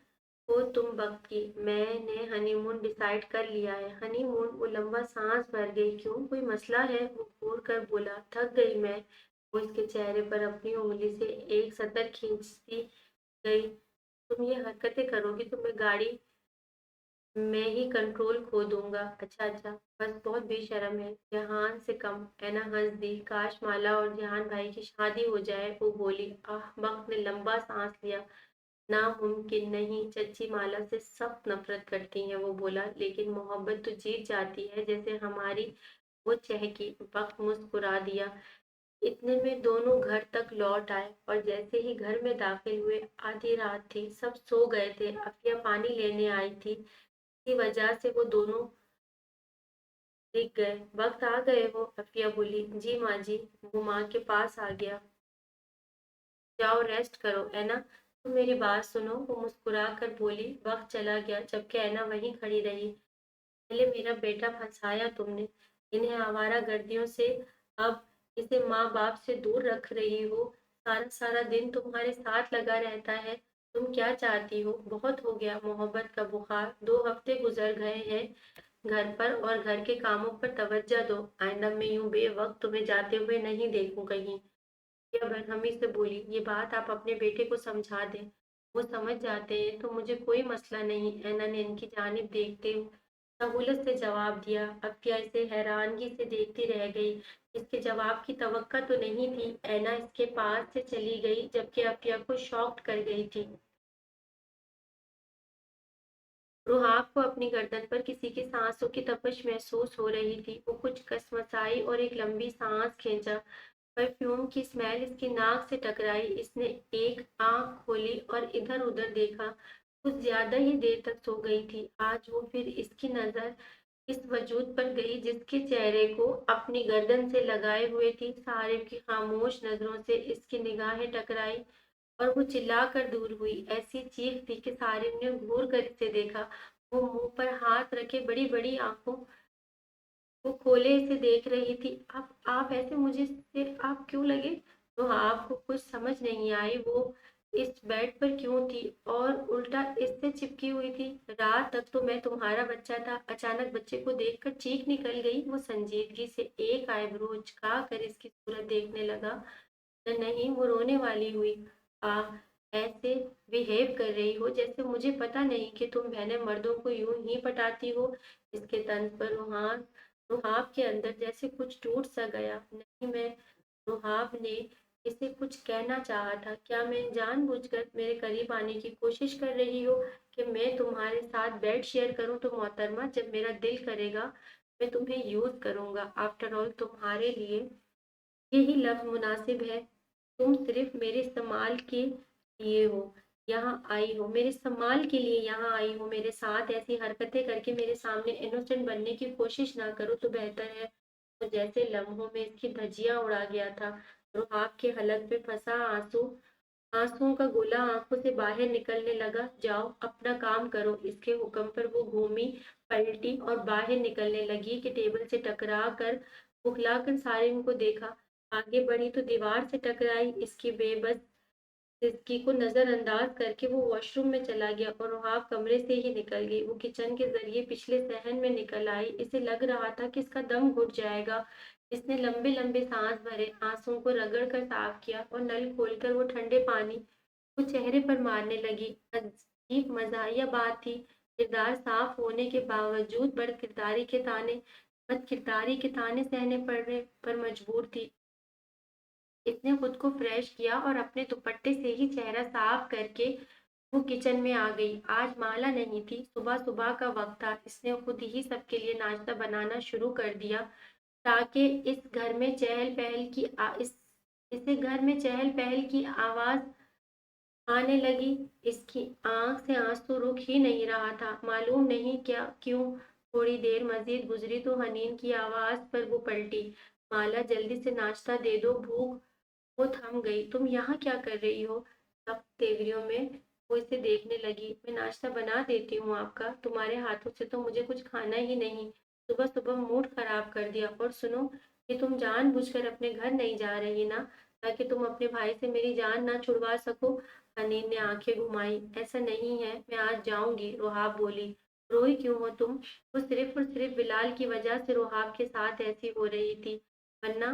हो तुम वक्त की, मैंने हनीमून डिसाइड कर लिया है। हनीमून? वो लंबा सांस भर गई। क्यों, कोई मसला है? वो घूर कर बोला। थक गई मैं। वो इसके चेहरे पर अपनी उंगली से एक सतर खींचती गई। तुम ये हरकतें करोगी तो मैं गाड़ी मैं ही कंट्रोल खो दूंगा। अच्छा अच्छा, बस बहुत बेशर्म है, जहान से कम। ऐना हंस दी। काश माला और जहान भाई की शादी हो जाए, वो बोली। आह, वक्त ने लंबा सांस लिया। नामुमकिन नहीं, चच्ची माला से सख्त नफरत करती हैं, वो बोला। लेकिन मोहब्बत तो जीत जाती है जैसे हमारी। वो चहकी। वक्त मुस्कुरा दिया। इतने में दोनों घर तक लौट आए, और जैसे ही घर में दाखिल हुए, आधी रात थी, सब सो गए थे। अफिया पानी लेने आई थी, इसी वजह से वो दोनों दिख गए। वक्त आ गए हो? अफिया बोली। जी माँ जी। वो माँ के पास आ गया। जाओ रेस्ट करो। ऐना, तुम मेरी बात सुनो, वो मुस्कुरा कर बोली। वक्त चला गया, जबकि ऐना वहीं खड़ी रही। पहले मेरा बेटा फंसाया तुमने, इन्हें आवारा गर्दियों से। अब इसे माँ बाप से दूर रख रही हो। सारा सारा दिन तुम्हारे साथ लगा रहता है। तुम क्या चाहती हो? बहुत हो गया मोहब्बत का बुखार। 2 हफ्ते गुजर गए हैं घर पर, और घर के कामों पर तवज्जो दो। आइंदा में यूं बेवक्त तुम्हें जाते हुए नहीं देखूं कहीं। या बरहमी से बोली। ये बात आप अपने बेटे को समझा दें, वो समझ जाते हैं तो मुझे कोई मसला नहीं। ऐना ने इनकी जानिब देखते सहूलत से जवाब दिया। अफिया इसे हैरानगी से देखती रह गई। इसके जवाब की तवक्का तो नहीं थी। ऐना इसके पास से चली गई, जबकि अफिया को शॉक्ड कर गई थी। रुहाब को अपनी गर्दन पर किसी की सांसों की तपश महसूस हो रही थी। वो कुछ कसमसाई और एक लंबी सांस खींचा। परफ्यूम की स्मेल इसकी नाक से टकराई। इसने एक आंख खोली और इधर उधर देखा। कुछ ज्यादा ही देर तक सो गई थी। आज वो फिर इसकी नजर इस वजूद पर गई जिसके चेहरे को अपनी गर्दन से लगाए हुए थी। सारिब की खामोश नजरों से इसकी निगाहें टकराई, और वो चिल्लाकर दूर हुई। ऐसी चीख थी कि सारिब ने घूर कर इसे देखा। वो मुंह पर हाथ रखे बड़ी बड़ी आंखों वो खोले इसे देख रही थी। आप ऐसे मुझे से आप क्यों लगे? तो हाँ, आपको कुछ समझ नहीं आई। वो इस बेड पर क्यों थी, और उल्टा इससे चिपकी हुई थी? रात तक तो मैं तुम्हारा बच्चा था। अचानक बच्चे को देखकर चीख निकल गई। वो संजीदगी से एक आईब्रो उचका कर इसकी सूरत देखने लगा। नहीं, वो रोने वाली हुई। आ ऐसे बिहेव कर रही हो जैसे मुझे पता नहीं कि तुम बहने मर्दों को यूं ही पटाती हो। इसके तंज पर रुहाब के अंदर जैसे कुछ टूट सा गया। नहीं, मैं रुहाब ने इसे कुछ कहना चाहा था। क्या मैं जानबूझकर मेरे करीब आने की कोशिश कर रही हो कि मैं तुम्हारे साथ बेड शेयर करूं? तो मोहतरमा, जब मेरा दिल करेगा मैं तुम्हें यूज करूंगा। आफ्टर ऑल तुम्हारे लिए यही लफ्ज मुनासिब है। तुम सिर्फ मेरे इस्तेमाल के लिए हो यहाँ आई हो, मेरे इस्तेमाल के लिए यहाँ आई हो। मेरे साथ ऐसी हरकतें करके मेरे सामने इनोसेंट बनने की कोशिश ना करो तो बेहतर है। तो जैसे लम्हों में इसकी धज्जियां उड़ा गया था। रुहाब के हलक पे फंसा आंसुओं का गोला आंखों से बाहर निकलने लगा। जाओ अपना काम करो। इसके हुक्म पर वो घूमी, पलटी और बाहर निकलने लगी कि टेबल से टकरा कर बुखला कर सारिम को देखा। आगे बढ़ी तो दीवार से टकराई। इसकी बेबस सिसकी को नजरअंदाज करके वो वॉशरूम में चला गया, और रुहाब कमरे से ही निकल गई। वो किचन के जरिए पिछले सहन में निकल आई। इसे लग रहा था कि इसका दम घुट जाएगा। इसने लंबे लंबे सांस भरे, आंसुओं को रगड़ कर साफ किया, और नल खोलकर वो ठंडे पानी को चेहरे पर मारने लगी। अजीब मजाहिया बात थी। किरदार साफ होने के बावजूद बद किरदारी के ताने सहने पड़ने पर मजबूर थी। इसने खुद को फ्रेश किया और अपने दुपट्टे से ही चेहरा साफ करके وہ کچن میں آ گئی۔ آج مالا نہیں تھی، صبح صبح کا وقت تھا۔ اس نے خود ہی سب کے لیے ناشتہ بنانا شروع کر دیا تاکہ اس گھر میں چہل پہل کی اسے گھر میں چہل پہل کی آواز آنے لگی۔ اس کی آنکھ سے آنسو رک ہی نہیں رہا تھا۔ معلوم نہیں کیا کیوں تھوڑی دیر مزید گزری تو حنین کی آواز پر وہ پلٹی۔ مالا جلدی سے ناشتہ دے دو، بھوک وہ تھم گئی۔ تم یہاں کیا کر رہی ہو؟ سخت تیوریوں میں وہ اسے دیکھنے لگی۔ میں ناشتہ بنا دیتی ہوں آپ کا، تمہارے ہاتھوں سے تو مجھے کچھ کھانا ہی نہیں۔ صبح صبح موڈ خراب کر دیا۔ اور سنو، کہ تم جان بوجھ کر اپنے گھر نہیں جا رہی نا، تاکہ تم اپنے بھائی سے میری جان نہ چھڑوا سکو؟ حنین نے آنکھیں گھمائی۔ ایسا نہیں ہے، میں آج جاؤں گی، روحاب بولی۔ روئی کیوں ہو تم؟ وہ صرف اور صرف بلال کی وجہ سے روحاب کے ساتھ ایسی ہو رہی تھی، ورنہ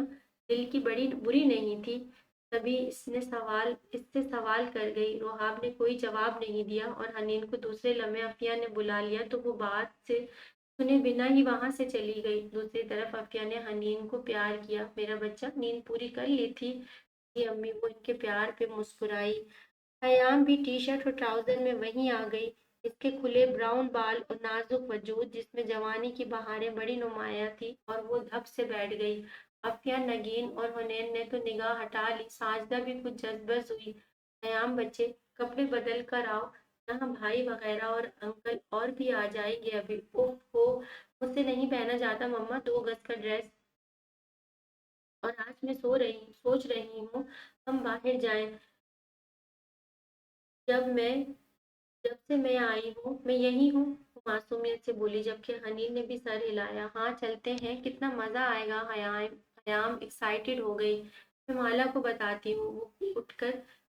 دل کی بڑی بری نہیں تھی۔ تبھی اس سے سوال کر گئی۔ روحاب نے کوئی جواب نہیں دیا اور حنین کو دوسرے لمحے عفیہ نے بلا لیا تو وہ بات سے سنے بنا ہی وہاں سے چلی گئی۔ دوسری طرف عفیہ نے حنین کو پیار کیا۔ میرا بچہ نیند پوری کر لی تھی؟ جی امی، وہ ان کے پیار پہ مسکرائی۔ حیام بھی ٹی شرٹ اور ٹراؤزر میں وہیں آ گئی۔ اس کے کھلے براؤن بال اور نازک وجود جس میں جوانی کی بہاریں بڑی نمایاں تھی، اور وہ دھپ سے بیٹھ گئی۔ عفیہ، نگین اور حنین نے تو نگاہ ہٹا لی۔ ساجدہ بھی کچھ جذبز ہوئی۔ حیام بچے، کپڑے بدل کر آؤ، یہاں بھائی وغیرہ اور انکل اور بھی آ جائیں گے ابھی۔ اوف ہو، مجھ سے نہیں پہنا جاتا مما، 2 گز کا ڈریس، اور آج میں سوچ رہی ہوں ہم باہر جائیں۔ جب میں جب سے میں آئی ہوں میں یہی ہوں، وہ معصومیت سے بولی، جبکہ حنین نے بھی سر ہلایا۔ ہاں چلتے ہیں، کتنا مزہ آئے گا۔ حیام ایکسائٹیڈ ہو گئی۔ میں مالا کو بتاتی ہوں۔ وہ اٹھ کر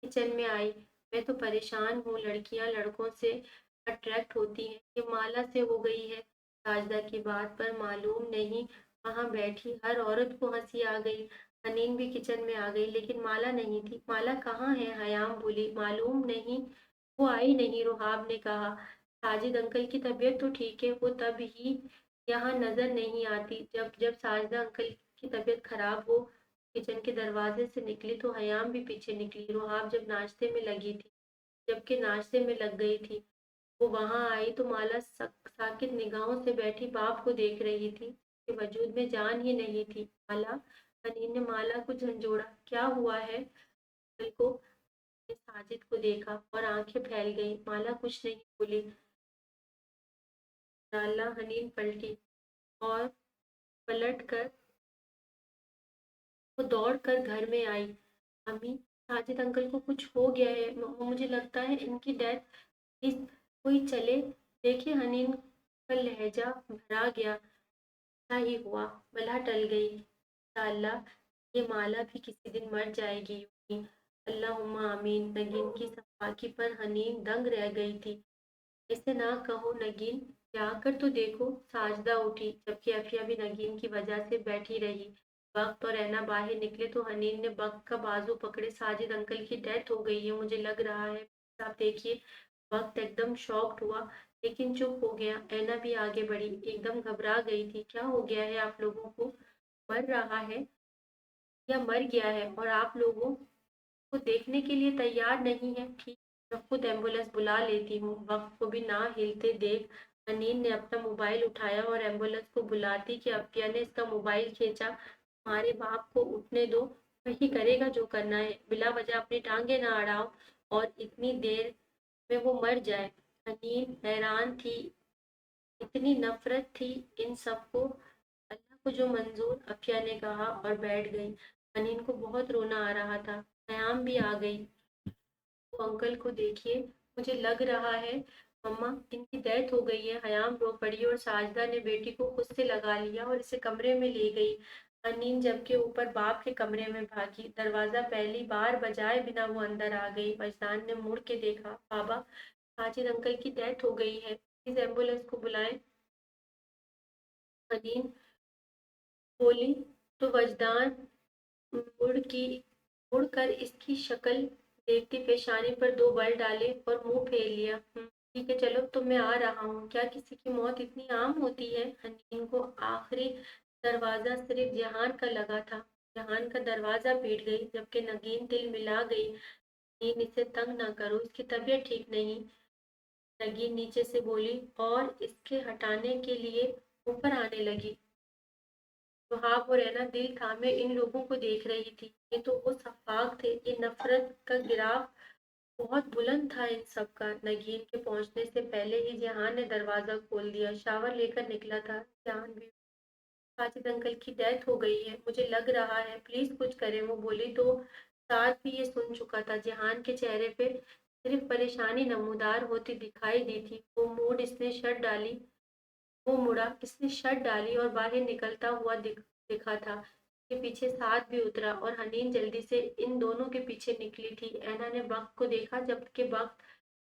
کچن میں آئی۔ میں تو پریشان ہوں، لڑکیاں لڑکوں سے اٹریکٹ ہوتی ہیں، یہ مالا سے ہو گئی ہے۔ ساجدہ کی بات پر معلوم نہیں وہاں بیٹھی ہر عورت کو ہنسی آ گئی۔ حنین بھی کچن میں آ گئی، لیکن مالا نہیں تھی۔ مالا کہاں ہے؟ حیام بولی۔ معلوم نہیں، وہ آئی نہیں، روحاب نے کہا۔ ساجد انکل کی طبیعت تو ٹھیک ہے، وہ تب ہی یہاں نظر نہیں آتی۔ جب جب ساجدہ انکل کی طبیعت خراب ہو کچن کے دروازے سے نکلی تو حیام بھی پیچھے نکلی۔ روحاب جبکہ ناشتے میں لگ گئی تھی، وہ وہاں آئی تو مالا ساکت نگاہوں سے بیٹھی باپ کو دیکھ رہی تھی، اس کے وجود میں جان ہی نہیں تھی۔ مالا، حنین نے مالا کو جھنجھوڑا۔ کیا ہوا ہے؟ انکل کو نے ساجد کو دیکھا اور آنکھیں پھیل گئی۔ مالا کچھ نہیں بولی۔ ڈاللہ حنین پلٹی اور پلٹ کر وہ دوڑ کر گھر میں آئی۔ امی، ساجد انکل کو کچھ ہو گیا ہے، مجھے لگتا ہے ان کی ڈیتھ، پلیز کوئی چلے دیکھے۔ حنین کا لہجہ بھرا گیا۔ اچھا ہی ہوا، بلا ٹل گئی، انشاءاللہ یہ مالا بھی کسی دن مر جائے گی یوں ہی، اللہم آمین۔ نگین کی صفاکی پر حنین دنگ رہ گئی تھی۔ ایسے نہ کہو نگین، جا کر تو دیکھو۔ ساجدہ اٹھی، جبکہ عفیہ بھی نگین کی وجہ سے بیٹھی رہی۔ وقت اور اینا باہر نکلے تو حنین نے وقت کا بازو پکڑے۔ ساجد انکل کی ڈیتھ ہو گئی ہے، مجھے لگ رہا ہے، آپ دیکھیے۔ وقت ایک دم شاکڈ ہوا، لیکن چپ ہو گیا۔ اینا بھی آگے بڑھی، ایک دم گھبرا گئی تھی۔ کیا ہو گیا ہے آپ لوگوں کو؟ مر رہا ہے یا مر گیا ہے، اور آپ لوگوں کو دیکھنے کے لیے تیار نہیں ہے؟ ٹھیک، میں خود ایمبولینس بلا لیتی ہوں۔ وقت کو بھی نہ ہلتے دیکھ حنین نے اپنا موبائل اٹھایا اور ایمبولینس کو بلاتی کہ عفیہ نے اس کا موبائل کھینچا۔ تمہارے باپ کو اٹھنے دو، وہی کرے گا جو کرنا ہے، بلا وجہ اپنی ٹانگیں نہ اڑاؤ اور اتنی دیر میں وہ مر جائے۔ حنین حیران تھی، اتنی نفرت تھی ان سب کو، اللہ کو جو منظور، عفیہ نے کہا اور بیٹھ گئی۔ حنین کو بہت رونا آ رہا تھا۔ قیام بھی آ گئی۔ وہ انکل کو دیکھیے، مجھے لگ رہا ہے مما ان کی ڈیتھ ہو گئی ہے۔ حیام رو پڑی اور ساجدہ نے بیٹی کو خود سے لگا لیا اور اسے کمرے میں لے گئی۔ حنین جبکہ اوپر باپ کے کمرے میں بھاگی، دروازہ پہلی بار بجائے بنا وہ اندر آ گئی۔ وجدان نے مڑ کے دیکھا، بابا، ساجد انکل کی ڈیتھ ہو گئی ہے، پلیز ایمبولینس کو بلائیں۔ حنین بولی تو وجدان مڑ کی مڑ کر اس کی شکل دیکھتی پیشانی پر 2 بل ڈالے اور منہ پھیر لیا۔ ٹھیک ہے چلو، تو میں آ رہا ہوں۔ کیا کسی کی موت اتنی عام ہوتی ہے؟ حنین کو آخری دروازہ صرف جہان کا لگا تھا۔ جہان کا دروازہ پیٹ گئی، جبکہ نگین دل ملا گئی۔ नगीन इसे तंग ना करो, इसकी तबीयत ठीक नहीं। नगीन नीचे से बोली और इसके हटाने के लिए ऊपर आने लगी। सुहाग और रैना दिल थामे इन लोगों को देख रही थी। ये तो वो सफाक थे, ये नफरत का गिराफ बहुत बुलंद था इन सब का। नगीन के पहुंचने से पहले ही जहान ने दरवाजा खोल दिया। शावर लेकर निकला था। जहान भी, साजिद अंकल की डेथ हो गई है, मुझे लग रहा है, प्लीज कुछ करें, वो बोली तो साथ भी ये सुन चुका था। जहान के चेहरे पे सिर्फ परेशानी नमूदार होती दिखाई दी थी। वो मुड़ा, इसने शर्ट डाली और बाहर निकलता हुआ दिखा था। के पीछे साथ भी उतरा और हनीन जल्दी से इन दोनों के पीछे निकली थी। ऐना ने वक्त को देखा, जबकि वक्त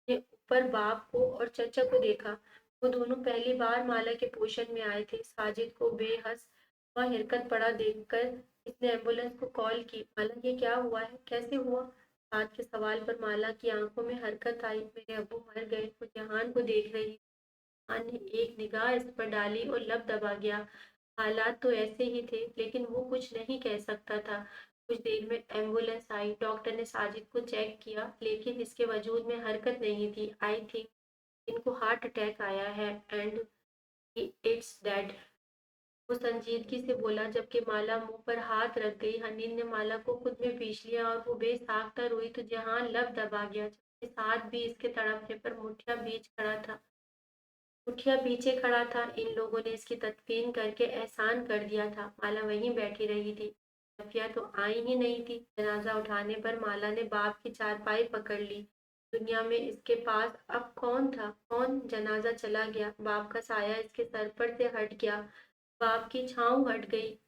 ने ऊपर बाप को और चचा को देखा। वो दोनों पहली बार माला के पोषण में आए थे। साजिद को बेहस वह हरकत पड़ा देखकर इसने एम्बुलेंस को कॉल की। माला, ये क्या हुआ है, कैसे हुआ? साथ के सवाल पर माला की आंखों में हरकत आई। मेरे अब्बू मर गए। वो जहान को देख रही। जहान ने एक निगाह इस पर डाली और लब दबा गया। हालात तो ऐसे ही थे, लेकिन वो कुछ नहीं कह सकता था। कुछ देर में एम्बुलेंस आई। डॉक्टर ने साजिद को चेक किया, लेकिन इसके वजूद में हरकत नहीं थी। आई थिंक इनको हार्ट अटैक आया है एंड इट्स डेड, वो संजीदगी से बोला, जबकि माला मुंह पर हाथ रख गई। हनीन ने माला को खुद में पीछ लिया और वो बेसाख्ता रोई तो जहान लब दबा गया, जबकि साथ भी इसके तड़पने पर मुठिया पीछे खड़ा था। इन लोगों ने इसकी तदफीन करके एहसान कर दिया था। माला वहीं बैठी रही थी। रफिया तो आई ही नहीं थी। जनाजा उठाने पर माला ने बाप की चारपाई पकड़ ली। दुनिया में इसके पास अब कौन था? कौन? जनाजा चला गया। बाप का साया इसके सर पर से हट गया। बाप की छाँव हट गई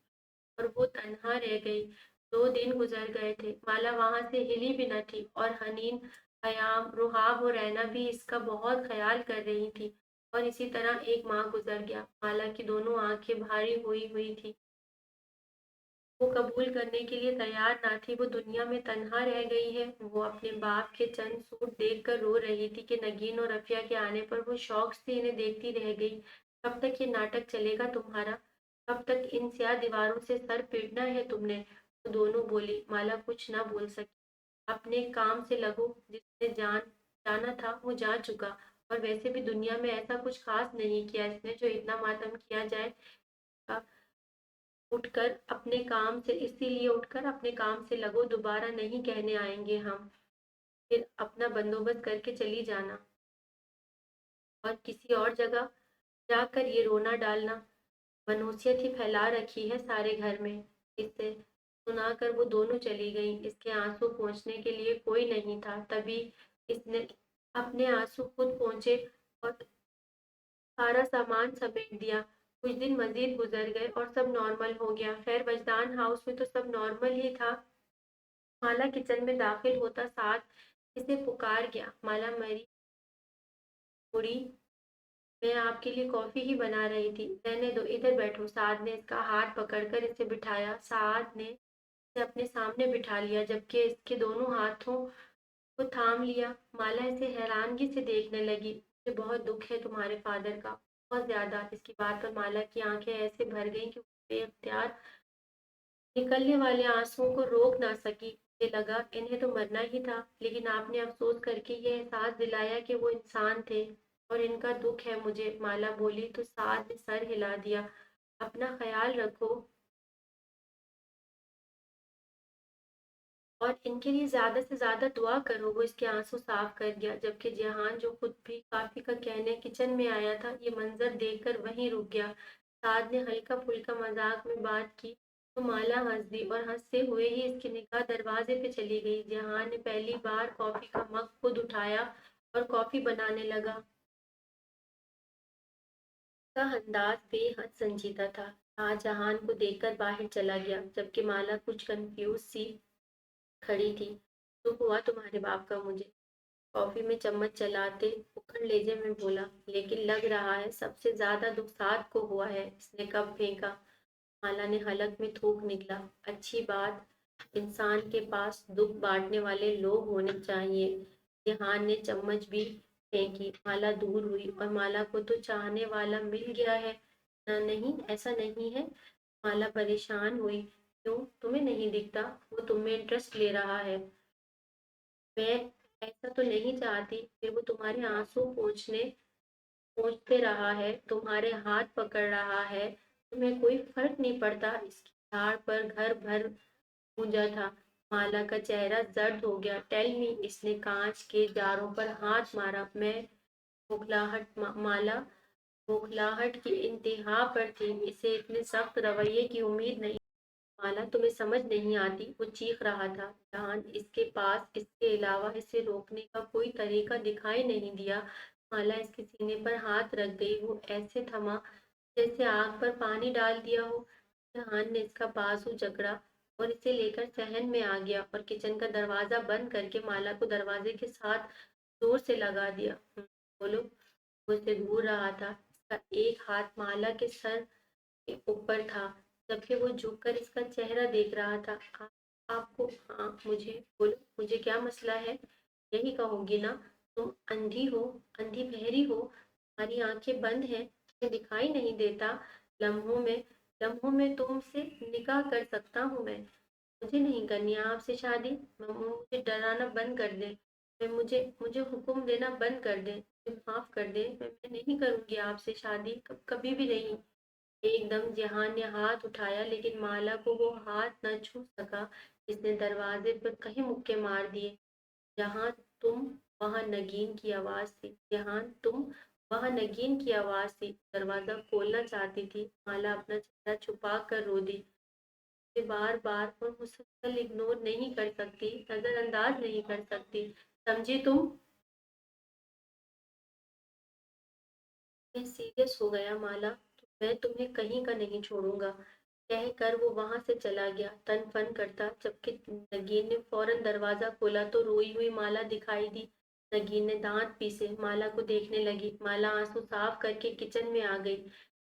और वो तन्हा रह गई। 2 दिन गुजर गए थे। माला वहां से हिली भी न थी और हनीन, हयाम, रुहाब और रैना भी इसका बहुत ख्याल कर रही थी। और इसी तरह एक माह गुजर गया। माला की दोनों आंखें भारी हुई हुई थी। वो कबूल करने के लिए तैयार ना थी। वो दुनिया में तन्हा रह गई है। वो अपने बाप के चंद सूट देखकर रो रही थी कि नगीन और रफिया के आने पर वो शौक से इन्हें देखती रह गई। कब तक ये नाटक चलेगा तुम्हारा? कब तक इन स्याह दीवारों से सर पीटना है तुमने? वो दोनों बोली। माला कुछ ना बोल सकी। अपने काम से लगो। जिसने जाना था वो जा चुका। और वैसे भी दुनिया में ऐसा कुछ खास नहीं किया इसने जो इतना मातम किया जाए। उठकर अपने काम से इसीलिए उठकर अपने काम से लगो, दोबारा नहीं कहने आएंगे हम। फिर अपना बंदोबस्त करके चली जाना और किसी और जगह जाकर ये रोना डालना। मनहूसियत ही फैला रखी है सारे घर में। इससे सुनाकर वो दोनों चली गईं। इसके आंसू पोंछने के लिए कोई नहीं था। तभी इसने अपने आंसू खुद पोंछे और सारा सामान समेट दिया। कुछ दिन मजीद गुजर गए और सब नॉर्मल हो गया। खैर, वजदान हाउस में तो सब नॉर्मल ही था। माला किचन में दाखिल होता साथ इसे पुकार गया। माला, मेरी बुढ़ी, मैं आपके लिए कॉफी ही बना रही थी। रहने दो, इधर बैठो। साद ने इसका हाथ पकड़कर इसे बिठाया। साद ने इसे अपने सामने बिठा लिया, जबकि इसके दोनों हाथों को थाम लिया। माला इसे हैरानगी से देखने लगी। मुझे बहुत दुख है तुम्हारे फादर का, बहुत ज्यादा। इसकी बात पर माला की आंखें ऐसे भर गईं कि वो बेख्तियार निकलने वाले आंसुओं को रोक ना सकी। मुझे लगा इन्हें तो मरना ही था, लेकिन आपने अफसोस करके ये एहसास दिलाया कि वो इंसान थे और इनका दुख है मुझे। माला बोली तो साथ ने सर हिला दिया। अपना ख्याल रखो और इनके लिए ज्यादा से ज्यादा दुआ करो। वो इसके आंसू साफ कर गया, जबकि जहान, जो खुद भी काफी का कहने किचन में आया था, ये मंजर देखकर वहीं रुक गया। साद ने हल्का फुल्का मजाक में बात की तो माला हंस दी और हंसते हुए ही इसकी निगाह दरवाजे पे चली गई। जहान ने पहली बार कॉफी का मग खुद उठाया और कॉफी बनाने लगा। का अंदाज बेहद संजीदा था। जहान को देखकर बाहर चला गया, जबकि माला कुछ कंफ्यूज सी खड़ी थी। दुख हुआ तुम्हारे बाप का मुझे, कॉफी में चम्मच चलाते उखड़ लेजे में बोला, लेकिन लग रहा है सबसे ज्यादा दुख साद को हुआ है। इसने कब फेंका। माला ने हलक में थूक निकला। अच्छी बात, इंसान के पास दुख बांटने वाले लोग होने चाहिए। जहान ने चम्मच भी फेंकी। माला दूर हुई और माला को तो चाहने वाला मिल गया है ना? नहीं, ऐसा नहीं है। माला परेशान हुई। क्यों, तुम्हें नहीं दिखता वो तुम में इंटरेस्ट ले रहा है? मैं ऐसा तो नहीं चाहती। फिर वो तुम्हारे आंसू पोंछते रहा है, तुम्हारे हाथ पकड़ रहा है। तुम्हें कोई फर्क नहीं पड़ता। इसकी झाड़ पर घर भर गूंजा था। माला का चेहरा जर्द हो गया। टेल मी, इसने कांच के जारों पर हाथ मारा। मैं माला बौखलाहट की इंतहा पर थी। इसे इतने सख्त रवैये की उम्मीद नहीं। माला, तुम्हें समझ नहीं आती, वो चीख रहा था। जहान इसके पास इसके अलावा इसे रोकने का कोई तरीका दिखाई नहीं दिया। माला इसके सीने पर हाथ रख गई। वो ऐसे थमा जैसे आग पर पानी डाल दिया हो। जहान ने इसका बाजू जकड़ा और इसे लेकर सहन में आ गया और किचन का दरवाजा बंद करके माला को दरवाजे के साथ जोर से लगा दिया। बोलो। वो उसे घूर रहा था। इसका एक हाथ माला के सर के ऊपर था, जबकि वो झुककर इसका चेहरा देख रहा था। आपको, हाँ मुझे, बोलो, मुझे क्या मसला है? यही कहोगी ना? तुम अंधी हो, अंधी बहरी हो, तुम्हारी आंखें बंद हैं, तुम्हें दिखाई नहीं देता। लम्हों में लम्हों में तुमसे निकाह कर सकता हूँ मैं। मुझे नहीं करनी है आपसे शादी। मुझे डराना बंद कर दे। मैं मुझे मुझे हुक्म देना बंद कर दे। मुझे माफ कर दे। मैं नहीं करूंगी आपसे शादी, कभी भी नहीं। एकदम जहान ने हाथ उठाया, लेकिन माला को वो हाथ न छू सका। इसने दरवाजे पर कई मुक्के मार दिए। जहां तुम, वहां नगीन की आवाज थी। जहां तुम, वहां नगीन की आवाज थी। दरवाजा खोलना चाहती थी। माला अपना चेहरा छुपा कर रो दी। बार बार और मुसलसल इग्नोर नहीं कर सकती, नजरअंदाज नहीं कर सकती। समझी तुम? मैं सीरियस हो गया माला। मैं तुम्हें कहीं का नहीं छोड़ूंगा, कह कर वो वहां से चला गया, तन फन करता। जबकि नगीन ने फौरन दरवाजा खोला तो रोई हुई माला दिखाई दी। नगीन ने दांत पीसे माला को देखने लगी। माला आंसू साफ करके किचन में आ गई।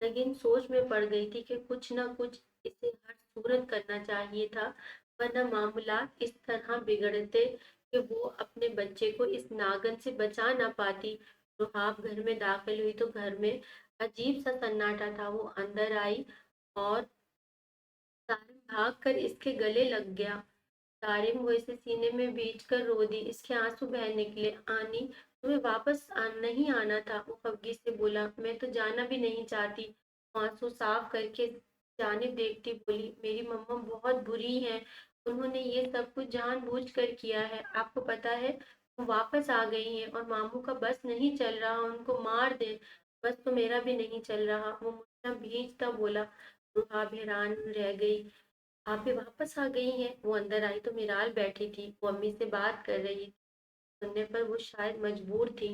नगीन सोच में पड़ गई थी कि कुछ न कुछ इसे हर सूरत करना चाहिए था, वरना मामूलात इस तरह बिगड़ते कि वो अपने बच्चे को इस नागन से बचा ना पाती। रुहाब घर में दाखिल हुई तो घर में अजीब सा सन्नाटा था। वो अंदर आई और सारिम भाग कर इसके गले लग गया। सारिम वो इसे सीने में बींच कर रो दी। इसके आंसू बह निकले। आनी, तुम्हें वापस नहीं आना था, वो खफगी से बोला। मैं तो जाना भी नहीं चाहती। वो आंसू साफ करके जानिब देखती बोली, मेरी मम्मा बहुत बुरी हैं। उन्होंने ये सब कुछ जानबूझ कर किया है। आपको पता है, वो वापस आ गई हैं और मामू का बस नहीं चल रहा, उनको मार दे। बस तो मेरा भी नहीं चल रहा, वो मुझसे भींचता बोला। रुहा हैरान रह गई। आप भी वापस आ गई हैं? वो अंदर आई तो मिराल बैठी थी। वो अम्मी से बात कर रही थी। सुनने पर वो शायद मजबूर थी।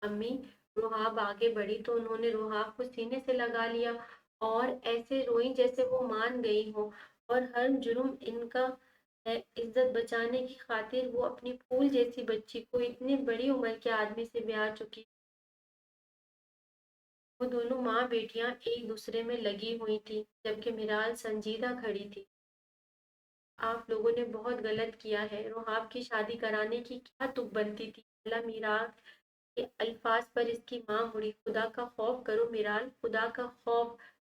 अम्मी, रुहाब आगे बढ़ी तो उन्होंने रुहाब को सीने से लगा लिया और ऐसे रोई जैसे वो मान गई हो और हर जुर्म इनका है। इज्जत बचाने की खातिर वो अपनी फूल जैसी बच्ची को इतनी बड़ी उम्र के आदमी से ब्याह चुकी। वो दोनों माँ बेटियां एक दूसरे में लगी हुई थी, जबकि मिराल संजीदा खड़ी थी। आप लोगों ने बहुत गलत किया है। रुहाब की शादी कराने की क्या तुक बनती थी? अल्लाह, मीराल के अल्फाज पर इसकी माँ मुड़ी। खुदा का खौफ करो मिराल, खुदा का खौफ।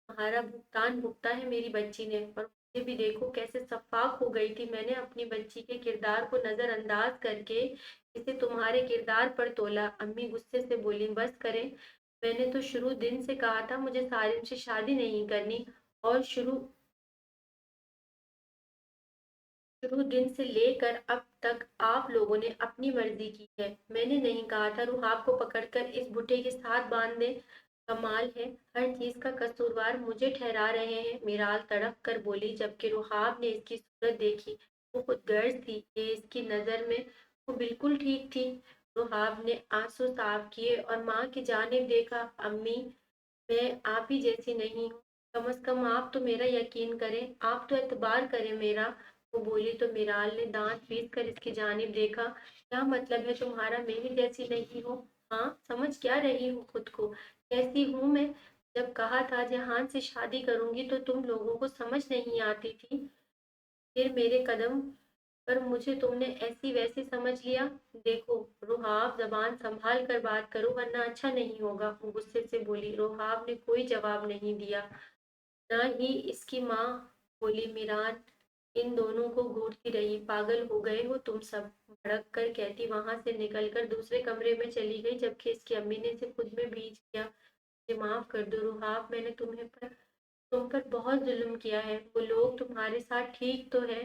तुम्हारा भुगतान भुगता है मेरी बच्ची ने। और मुझे भी देखो कैसे शफाक हो गई थी। मैंने अपनी बच्ची के किरदार को नजरअंदाज करके इसे तुम्हारे किरदार पर तोला। अम्मी गुस्से से बोली, बस करें। मैंने तो शुरू दिन से कहा था मुझे सारिम से शादी नहीं करनी। और शुरू दिन से लेकर अब तक आप लोगों ने अपनी मर्जी की है। मैंने नहीं कहा था रुहाब को पकड़कर इस बुढ़े के साथ बांध दे। कमाल है, हर चीज का कसूरवार मुझे ठहरा रहे हैं, मिराल तड़प कर बोली। जबकि रुहाब ने इसकी सूरत देखी। वो खुद गर्ज थी कि इसकी नजर में वो बिल्कुल ठीक थी। रुहाब ने आंसू साफ किए और माँ की जानिब देखा। अम्मी, मैं आप ही जैसी नहीं हूँ। कम अज कम आप तो मेरा यकीन करें, आप तो एतबार करें मेरा। वो बोली तो मिराल ने दांत पीस कर इसकी जानिब देखा। क्या मतलब है तुम्हारा मेरी जैसी नहीं हो? हाँ, समझ क्या रही हूँ खुद को? कैसी हूँ मैं? जब कहा था जहान से शादी करूंगी तो तुम लोगों को समझ नहीं आती थी। फिर मेरे कदम पर मुझे तुमने ऐसी वैसी समझ लिया। देखो रुहाब, जबान संभाल कर बात करो वरना अच्छा नहीं होगा, वो गुस्से से बोली। रुहाब ने कोई जवाब नहीं दिया, ना ही इसकी माँ बोली। मिरान इन दोनों को घूरती रही। पागल हो गए हो तुम सब, भड़क कर कहती वहां से निकलकर दूसरे कमरे में चली गई, जबकि इसकी अम्मी ने इसे खुद में भींच किया। मुझे माफ कर दो रुहाब, मैंने तुम पर बहुत जुल्म किया है। वो लोग तुम्हारे साथ ठीक तो है,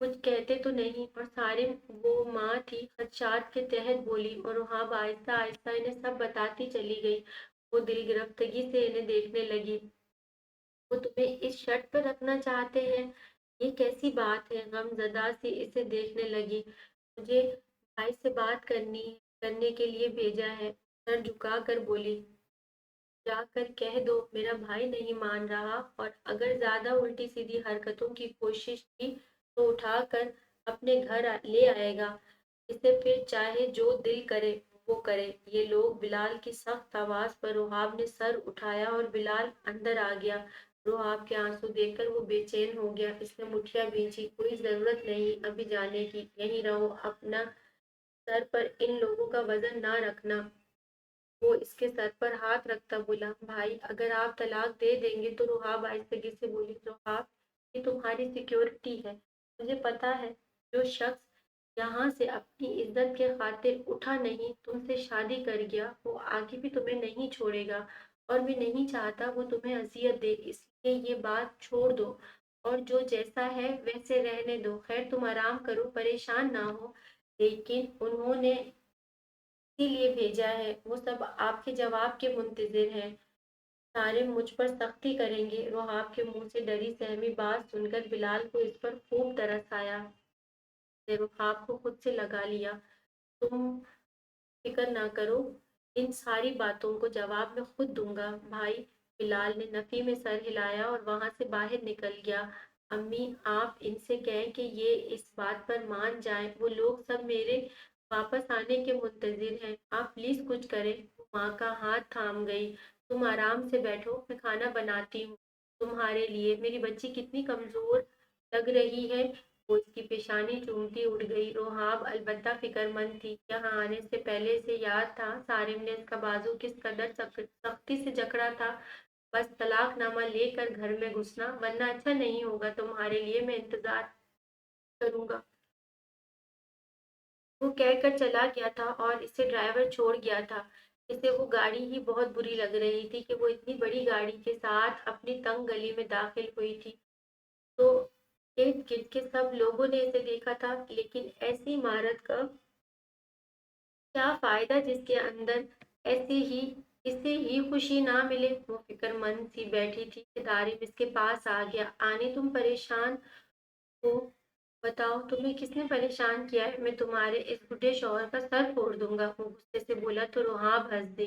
कुछ कहते तो नहीं। और सारे वो माँ थी, खदशात के तहत बोली, और रुहाब आहिस्ता आहिस्ता इन्हें सब बताती चली गई। वो दिल गिरफ्तगी से इन्हें देखने लगी। वो तुम्हें इस शर्त पर रखना चाहते हैं, ये कैसी बात है? गमज़दा सी इसे देखने लगी। मुझे भाई से बात करने के लिए भेजा है, सर झुका कर बोली। जाकर कह दो मेरा भाई नहीं मान रहा, और अगर ज्यादा उल्टी सीधी हरकतों की कोशिश की तो उठाकर अपने घर ले आएगा। इसे फिर चाहे जो दिल करे वो करे। ये लोग बिलाल की सख्त आवाज पर रुहाब ने सर उठाया और बिलाल अंदर आ गया। रुहाब के आंसू देखकर वो बेचैन हो गया। इसने मुठिया भींची। कोई जरूरत नहीं अभी जाने की, यहीं रहो। अपना सर पर इन लोगों का वजन ना रखना। वो इसके सर पर हाथ रखता बोला, भाई अगर आप तलाक दे देंगे तो। रुहाब आहिस्तगी से बोली, रुहाब ये तुम्हारी सिक्योरिटी है। मुझे पता है जो शख्स यहाँ से अपनी इज्जत के खातिर उठा नहीं तुमसे शादी कर गया, वो आगे भी तुम्हें नहीं छोड़ेगा। और मैं नहीं चाहता वो तुम्हें अजियत दे, इसलिए ये बात छोड़ दो और जो जैसा है वैसे रहने दो। खैर तुम आराम करो, परेशान ना हो। लेकिन उन्होंने इसीलिए भेजा है, वो सब आपके जवाब के मुंतजिर हैं। सारे मुझ पर सख्ती करेंगे। रुहाब के मुंह से डरी सहमी बात सुनकर बिलाल को इस पर खूब तरस आया। उसने रुहाब को खुद से लगा लिया। तुम फिक्र ना करो, इन सारी बातों को जवाब मैं खुद दूंगा भाई। बिलाल ने नफी में सर हिलाया और वहां से बाहर निकल गया। अम्मी आप इनसे कहें कि ये इस बात पर मान जाएं, वो लोग सब मेरे वापस आने के मुंतजिर हैं। आप प्लीज कुछ करें। वो माँ का हाथ थाम गई। तुम आराम से बैठो, मैं खाना बनाती हूँ तुम्हारे लिए। मेरी बच्ची कितनी कमजोर लग रही है। वो इसकी पेशानी चूमती उड़ गई। रोहाब अलबत्ता फिक्रमंद थी। यहाँ आने से पहले से याद था सारिम ने इसका बाजू किस कदर सख्ती से जकड़ा था। बस तलाकनामा लेकर घर में घुसना, वरना अच्छा नहीं होगा तुम्हारे लिए। मैं इंतजार करूंगा। वो कहकर चला गया था और इसे ड्राइवर छोड़ गया था। इसे वो गाड़ी ही बहुत बुरी लग रही थी कि वो इतनी बड़ी गाड़ी के साथ अपनी तंग गली में दाखिल हुई थी। तो इर्द गिर्द के सब लोगों ने इसे देखा था, लेकिन ऐसी इमारत का क्या फायदा जिसके अंदर ऐसे ही इसे ही खुशी ना मिले। वो फिक्रमंद सी बैठी थी कि तारिम इसके पास आ गया। आने तुम परेशान हो, बताओ तुम्हें किसने परेशान किया है? मैं तुम्हारे इस बुढ़े शौहर का सर फोड़ दूंगा। वो गुस्से से बोला तो रुहाब हंस दी।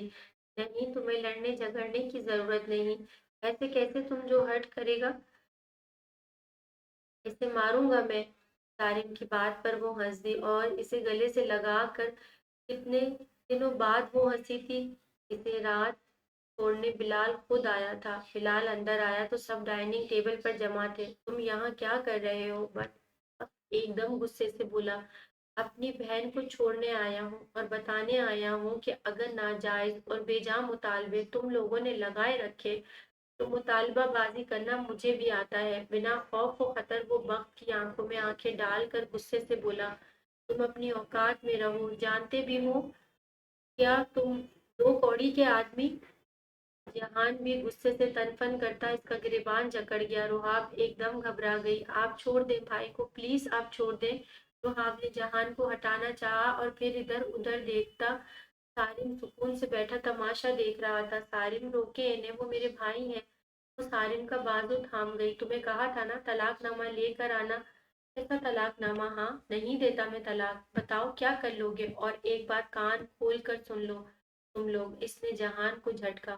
नहीं, तुम्हें लड़ने झगड़ने की जरूरत नहीं। ऐसे कैसे? तुम जो हर्ट करेगा इसे मारूंगा मैं। तारिम की बात पर वो हंस दी और इसे गले से लगा कर कितने दिनों बाद वो हंसी थी। इसे रात छोड़ने बिलाल खुद आया था। बिलाल अंदर आया तो सब डाइनिंग टेबल पर जमा थे। तुम यहाँ क्या कर रहे हो? बट एकदम गुस्से से बोला, अपनी बहन को छोड़ने आया हूँ और बताने आया हूँ कि अगर नाजायज और बेजा मुतालबे तुम लोगों ने लगाए रखे तो मुतालबाबाजी करना मुझे भी आता है। बिना खौफ व खतर वो बख्त की आंखों में आंखें डालकर गुस्से से बोला, तुम अपनी औकात में रहो, जानते भी हो क्या तुम दो कौड़ी के आदमी? जहान भी गुस्से से तनफन करता इसका गिरेबान जकड़ गया। रुहाब एकदम घबरा गई। आप छोड़ दें भाई को, प्लीज आप छोड़ दें। रुहाब ने जहान को हटाना चाहा और फिर इधर उधर देखता। सारिम सुकून से बैठा तमाशा देख रहा था। सारिम रोके इन्हें, वो मेरे भाई हैं। वो सारिम का बाजू थाम गई। तुम्हें कहा था ना तलाकनामा लेकर आना। ऐसा तलाकनामा? हाँ, नहीं देता मैं तलाक। बताओ क्या कर लोगे? और एक बात कान खोल कर सुन लो तुम लोग। इसने जहान को झटका,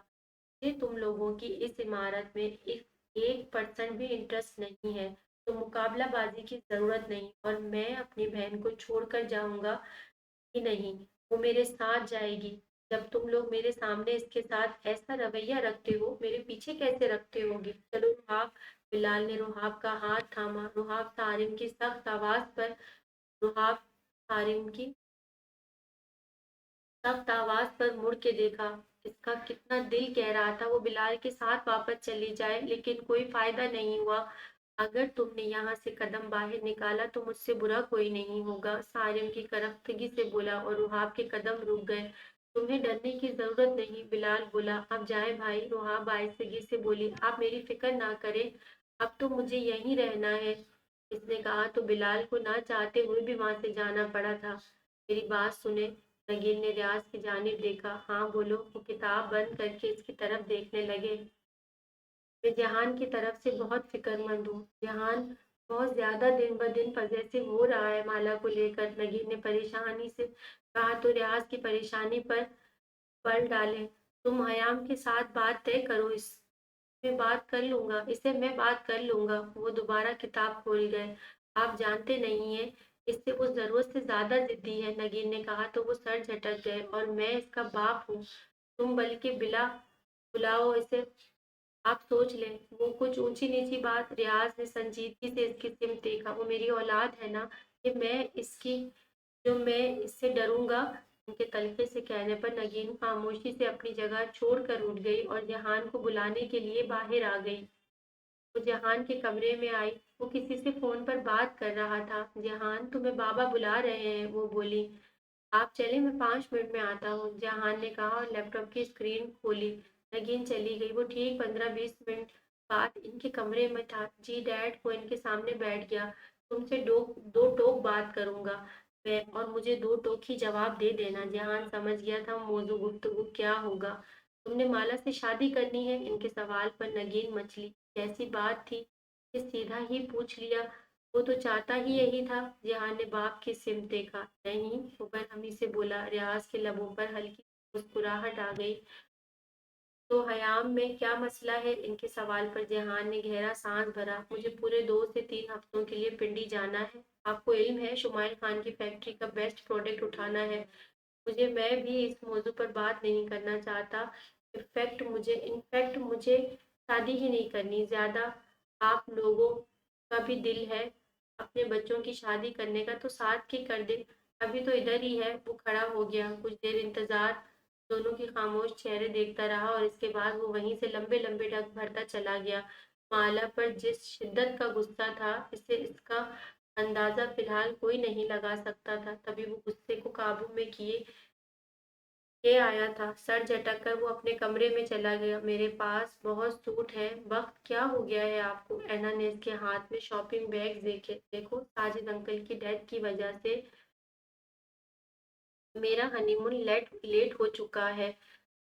मुझे तुम लोगों की इस इमारत में एक 1% भी इंटरेस्ट नहीं है। तो मुकाबलाबाजी की जरूरत नहीं, और मैं अपनी बहन को छोड़कर जाऊंगा ही नहीं, वो मेरे साथ जाएगी। जब तुम लोग मेरे सामने इसके साथ ऐसा रवैया रखते हो, मेरे पीछे कैसे रखते होगे? चलो रुहाब। बिलाल ने रुहाब का हाथ थामा। रुहाब सारिम की सख्त आवाज पर रुहाब सारिम की सख्त आवाज पर मुड़ के देखा। इसका कितना दिल कह रहा था वो बिलाल के साथ वापस चली जाए, लेकिन कोई फायदा नहीं हुआ। अगर तुमने यहाँ से कदम बाहर निकाला तो मुझसे बुरा कोई नहीं होगा, सारिम की करख्तगी से बोला और रुहाब के कदम रुक गए। तुम्हें डरने की जरूरत नहीं, बिलाल बोला। अब जाए भाई, रुहाब आहिस्तगी से बोली। आप मेरी फिक्र ना करें, अब तो मुझे यहीं रहना है। इसने कहा तो बिलाल को ना चाहते हुए भी वहां से जाना पड़ा था। मेरी बात सुने। नगीन ने रियाज की जानिब देखा। हाँ बोलो। वो किताब बंद करके इसकी तरफ देखने लगे। मैं जहान की तरफ से बहुत फिक्रमंद हूँ। जहान बहुत ज्यादा दिन ब दिन पजेसिव हो रहा है माला को लेकर, नगीन ने परेशानी से कहा। तो रियाज की परेशानी पर बल डाले। तुम हयाम के साथ बात तय करो, इस मैं बात कर लूंगा, इसे मैं बात कर लूंगा। वो दोबारा किताब खोल गए। आप जानते नहीं है, इससे वो जरूरत से ज्यादा जिद्दी है, नगीन ने कहा। तो वो सर झटक गए। और मैं इसका बाप हूँ। तुम बल्कि बिला बुलाओ इसे, आप सोच लें। वो कुछ ऊंची नीची बात। रियाज ने संजीदगी से इसकी सिमत देखा। वो मेरी औलाद है ना, कि मैं इसकी जो मैं इससे डरूंगा। उनके तलखे से कहने पर नगीन खामोशी से अपनी जगह छोड़कर उठ गई और जहान को बुलाने के लिए बाहर आ गई। वो जहान के कमरे में आई। वो किसी से फोन पर बात कर रहा था। जहान, तुम्हें बाबा बुला रहे हैं, वो बोली। आप चले, मैं 5 मिनट में आता हूँ, जहान ने कहा और लैपटॉप की स्क्रीन खोली। नगीन चली गई। वो ठीक 15-20 मिनट बाद इनके कमरे में था। जी डैड को इनके सामने बैठ गया। तुमसे दो दो टोक बात करूंगा मैं, और मुझे दो टोक ही जवाब दे देना। जहान समझ गया था मौजू गुफ्तगू क्या होगा। तुमने माला से शादी करनी है? इनके सवाल पर नगीन मचली। कैसी बात थी कि सीधा ही पूछ लिया। वो तो चाहता ही यही था। जिहान ने बाप की सिमत देखा। नहीं, वो बरहमी से बोला। रियाज के लबों पर हल्की मुस्कुराहट आ गई। तो हयाम में क्या मसला है? इनके सवाल पर जिहान ने गहरा सांस भरा। मुझे पूरे 2 से 3 हफ्तों के लिए पिंडी जाना है। आपको इल्म है शुमाइल खान की फैक्ट्री का बेस्ट प्रोडक्ट उठाना है। मुझे मैं भी इस मौजू पर बात नहीं करना चाहता। इनफैक्ट मुझे शादी ही नहीं करनी ज्यादा। आप लोगों का भी दिल है अपने बच्चों की शादी करने का, तो साथ की कर दे। अभी तो इधर ही है। वो खड़ा हो गया। कुछ देर इंतजार दोनों की खामोश चेहरे देखता रहा और इसके बाद वो वहीं से लंबे लंबे ढक भरता चला गया। माला पर जिस शिद्दत का गुस्सा था, इससे इसका अंदाजा फिलहाल कोई नहीं लगा सकता था। तभी वो गुस्से को काबू में किए के आया था। सर झटक कर वो अपने कमरे में चला गया। मेरे पास बहुत सूट है। वक्त क्या हो गया है आपको? एना ने इसके हाथ में शॉपिंग बैग देखे। देखो, साजिद अंकल की डेथ की वजह से मेरा हनीमून लेट लेट हो चुका है।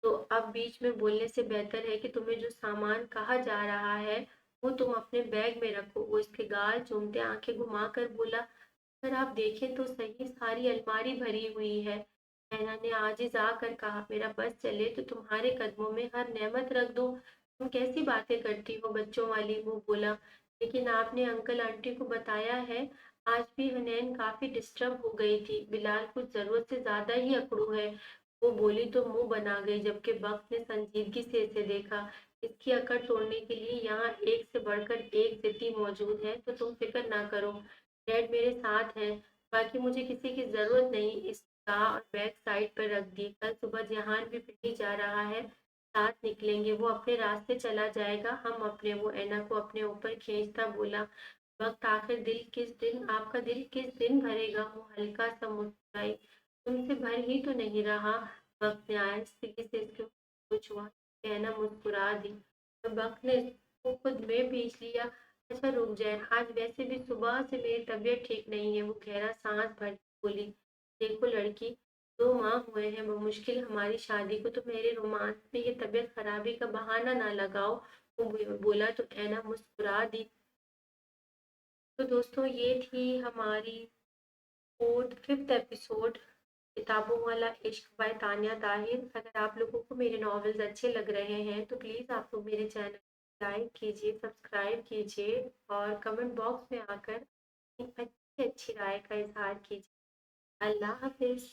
तो अब बीच में बोलने से बेहतर है कि तुम्हें जो सामान कहा जा रहा है वो तुम अपने बैग में रखो। वो इसके गाल चूमते आंखें घुमाकर बोला। अगर आप देखें तो सही, सारी अलमारी भरी हुई है। ऐना ने आजिज आकर कहा। मेरा बस चले तो तुम्हारे कदमों में हर नेमत रख दूं। तुम कैसी बातें करती हो बच्चों वाली, वो बोला। लेकिन आपने अंकल आंटी को बताया है? आज भी हुनैन काफी डिस्टर्ब हो गई थी। बिलाल कुछ जरूरत से ज्यादा ही अकड़ू है, वो बोली तो मुंह बना गई, जबकि वक्त ने संजीदगी से इसे देखा। इसकी अकड़ तोड़ने के लिए यहाँ एक से बढ़कर एक जिद्दी मौजूद है, तो तुम फिक्र ना करो। डैड मेरे साथ हैं, बाकी मुझे किसी की जरूरत नहीं। इस कहा और बैग साइड पर रख दी। कल सुबह जहान भी पिंडी जा रहा है, साथ निकलेंगे। वो अपने रास्ते चला जाएगा, हम अपने। वो ऐना को अपने ऊपर खींचता बोला। वक्त आखिर दिल किस दिन आपका दिल किस दिन भरेगा? वो हल्का सा मुस्कुराई। तुमसे भर ही तो नहीं रहा। वक्त ने आहिस्तगी से इसके को छुआ। कहना मुस्कुरा दी। और वक्त ने इसको खुद में भींच लिया। अच्छा रुक जाए, आज वैसे भी सुबह से मेरी तबीयत ठीक नहीं है। वो गहरा सांस भर के बोली। देखो लड़की, 2 माह हुए हैं बमुश्किल हमारी शादी को, तो मेरे रोमांस में ये तबीयत खराबी का बहाना ना लगाओ। वो बोला तो ऐना मुस्कुरा दी। तो दोस्तों, ये थी हमारी 5th एपिसोड किताबों वाला इश्क बाय तानिया ताहिर। अगर आप लोगों को मेरे नॉवेल्स अच्छे लग रहे हैं तो प्लीज़ आप लोग मेरे चैनल लाइक कीजिए, सब्सक्राइब कीजिए और कमेंट बॉक्स में आकर अपनी अच्छी अच्छी राय का इजहार कीजिए। अल्लाह हाफिज़।